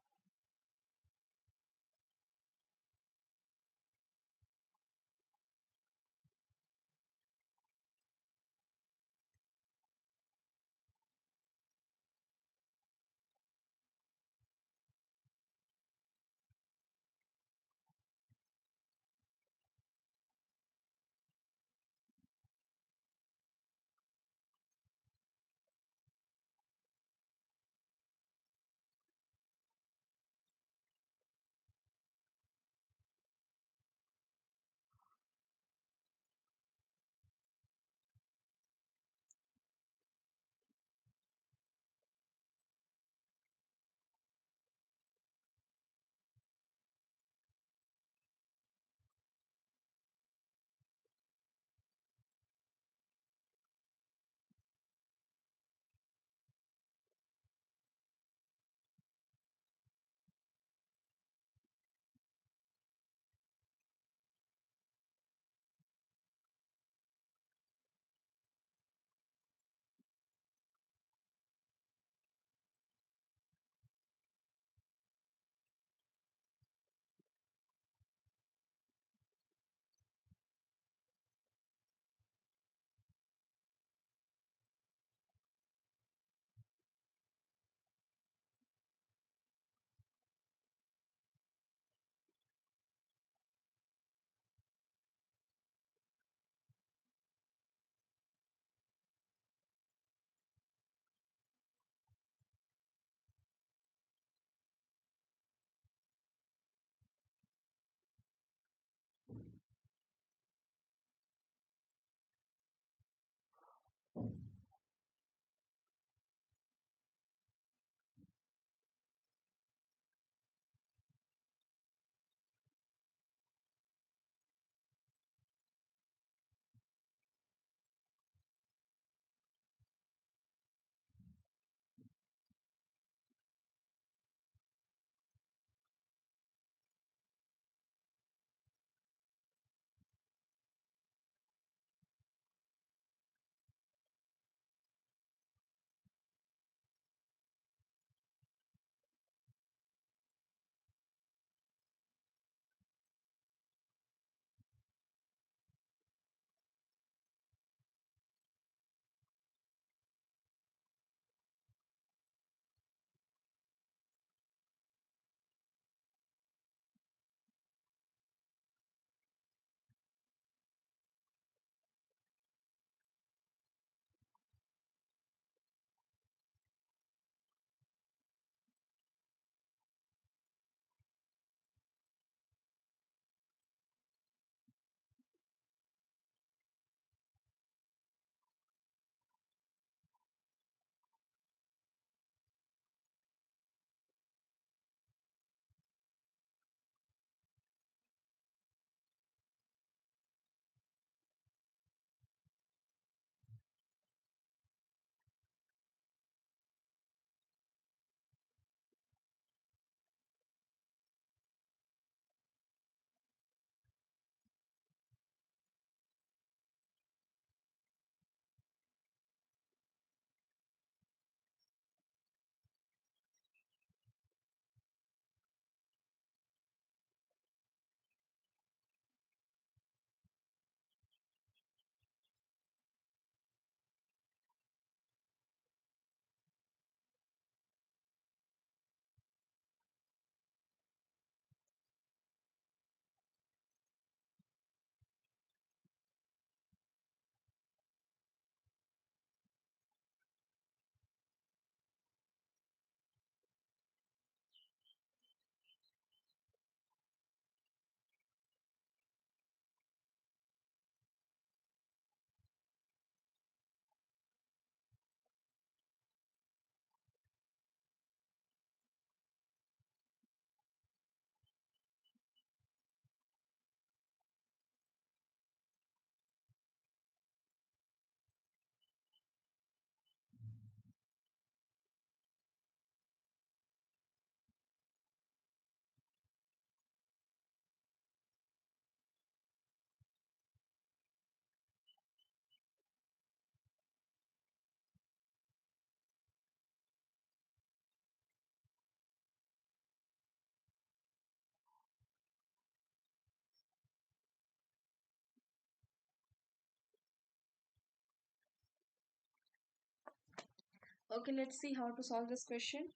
Okay, let's see how to solve this question.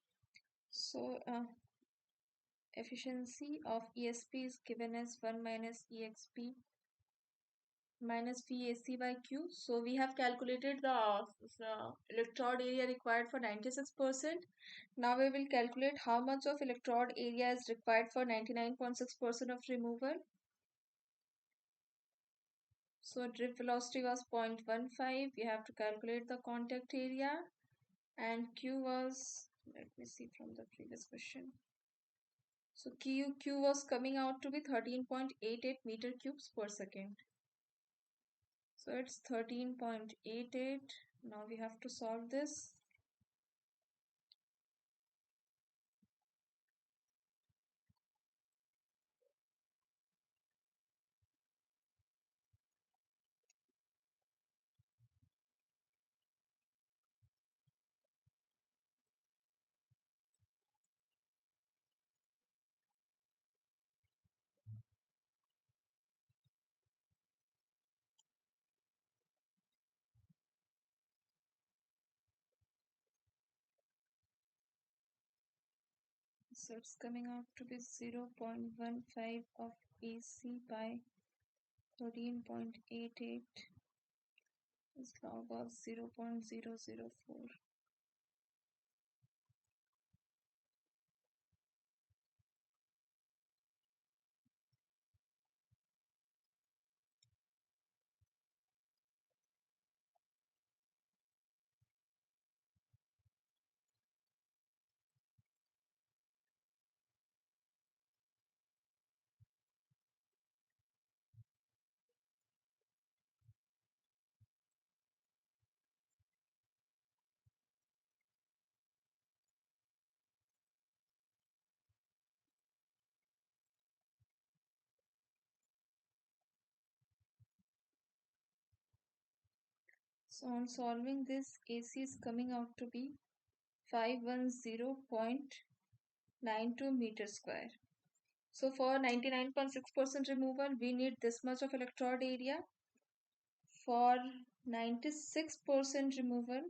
So, efficiency of ESP is given as 1 minus EXP minus VAC by Q. So, we have calculated the electrode area required for 96%. Now, we will calculate how much of electrode area is required for 99.6% of removal. So, drip velocity was 0.15. We have to calculate the contact area. And Q was, let me see from the previous question. So Q was coming out to be 13.88 meter cubes per second. So it's 13.88. Now we have to solve this. So it's coming out to be 0.15 of AC by 13.88 is log of 0.004. So on solving this, AC is coming out to be 510.92 meters square. So for 99.6% removal, we need this much of electrode area. For 96% removal,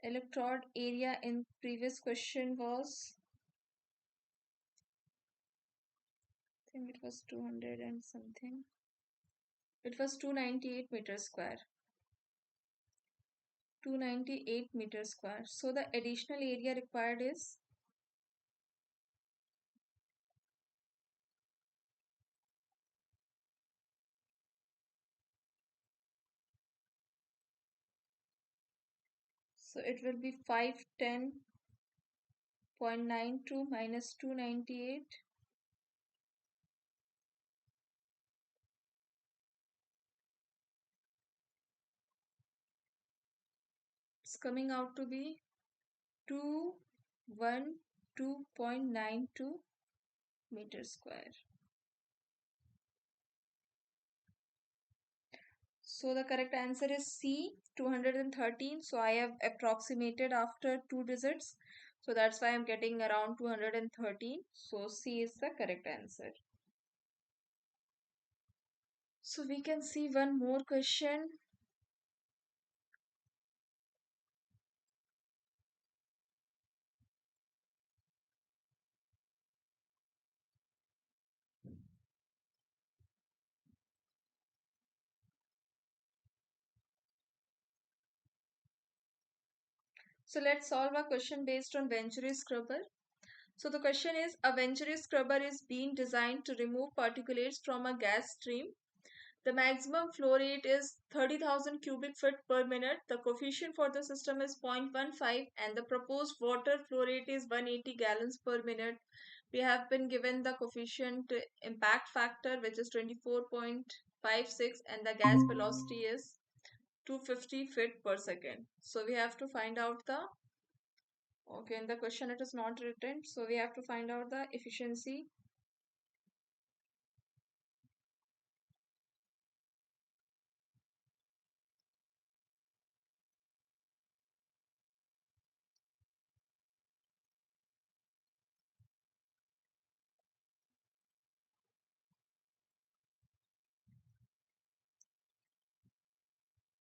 electrode area in previous question was, I think it was 200 and something. It was 298 meters square. 298 meters square. So the additional area required is, so it will be 510.92 minus 298. It's coming out to be 212.92 meters square. So the correct answer is C, 213. So I have approximated after two digits. So that's why I'm getting around 213. So C is the correct answer. So we can see one more question. So let's solve a question based on Venturi scrubber. So the question is, a Venturi scrubber is being designed to remove particulates from a gas stream. The maximum flow rate is 30,000 cubic feet per minute. The coefficient for the system is 0.15 and the proposed water flow rate is 180 gallons per minute. We have been given the coefficient impact factor, which is 24.56, and the gas velocity is 250 feet per second. So we have to find out the, okay, in the question it is not written, so we have to find out the efficiency.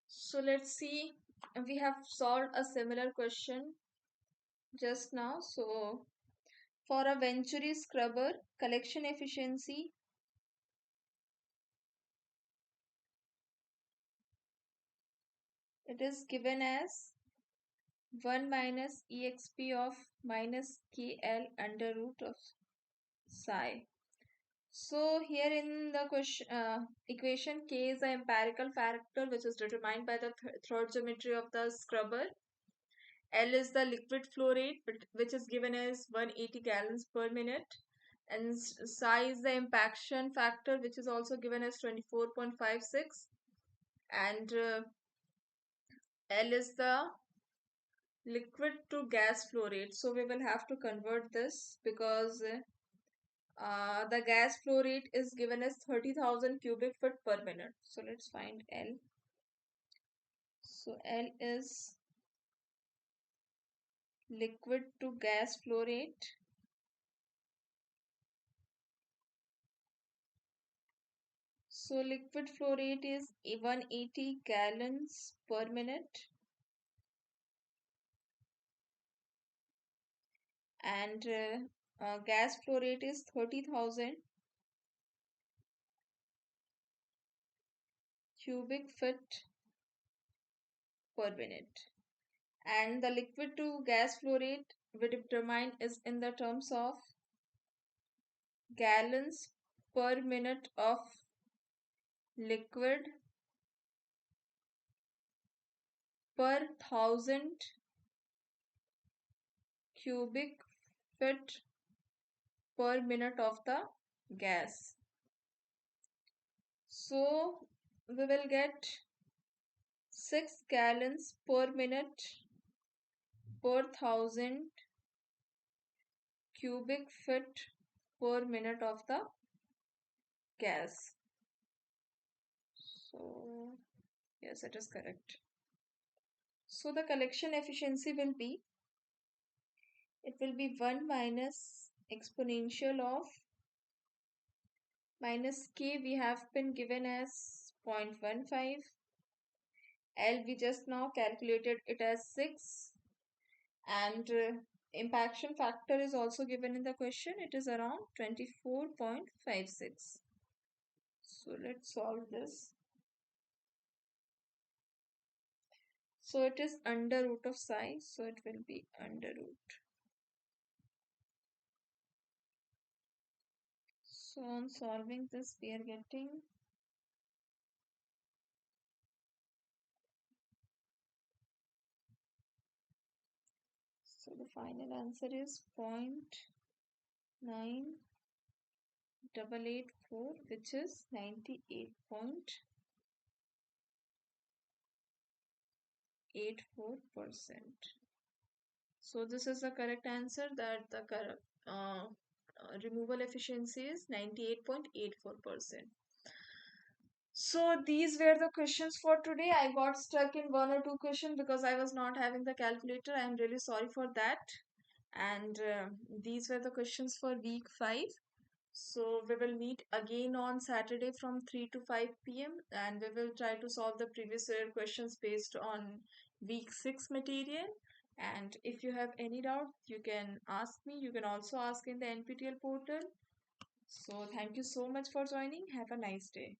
So let's see we have solved a similar question just now. So for a Venturi scrubber, collection efficiency, it is given as 1 minus exp of minus kl under root of psi. So here in the question, equation, K is the empirical factor which is determined by the third geometry of the scrubber. L is the liquid flow rate which is given as 180 gallons per minute. And psi is the impaction factor which is also given as 24.56. And L is the liquid to gas flow rate. So we will have to convert this because the gas flow rate is given as 30,000 cubic foot per minute. So let's find L. So L is liquid to gas flow rate. So liquid flow rate is 180 gallons per minute. And gas flow rate is 30,000 cubic foot per minute. And the liquid to gas flow rate we determine is in the terms of gallons per minute of liquid per 1,000 cubic foot per minute of the gas. So we will get 6 gallons per minute per 1,000 cubic foot per minute of the gas. So yes, it is correct. So the collection efficiency will be, it will be 1 minus exponential of minus k we have been given as 0.15. L we just now calculated it as 6. And impaction factor is also given in the question. It is around 24.56. So let's solve this. So it is under root of psi. So it will be under root. So on solving this, we are getting so the final answer is 0.9884, which is 98.84%. So this is the correct answer, that the correct removal efficiency is 98.84%. So these were the questions for today. I got stuck in one or two questions because I was not having the calculator. I am really sorry for that. And these were the questions for week 5. So we will meet again on Saturday from 3 to 5 p.m. and we will try to solve the previous year questions based on week 6 material. And if you have any doubt, you can ask me. You can also ask in the NPTEL portal. So thank you so much for joining. Have a nice day.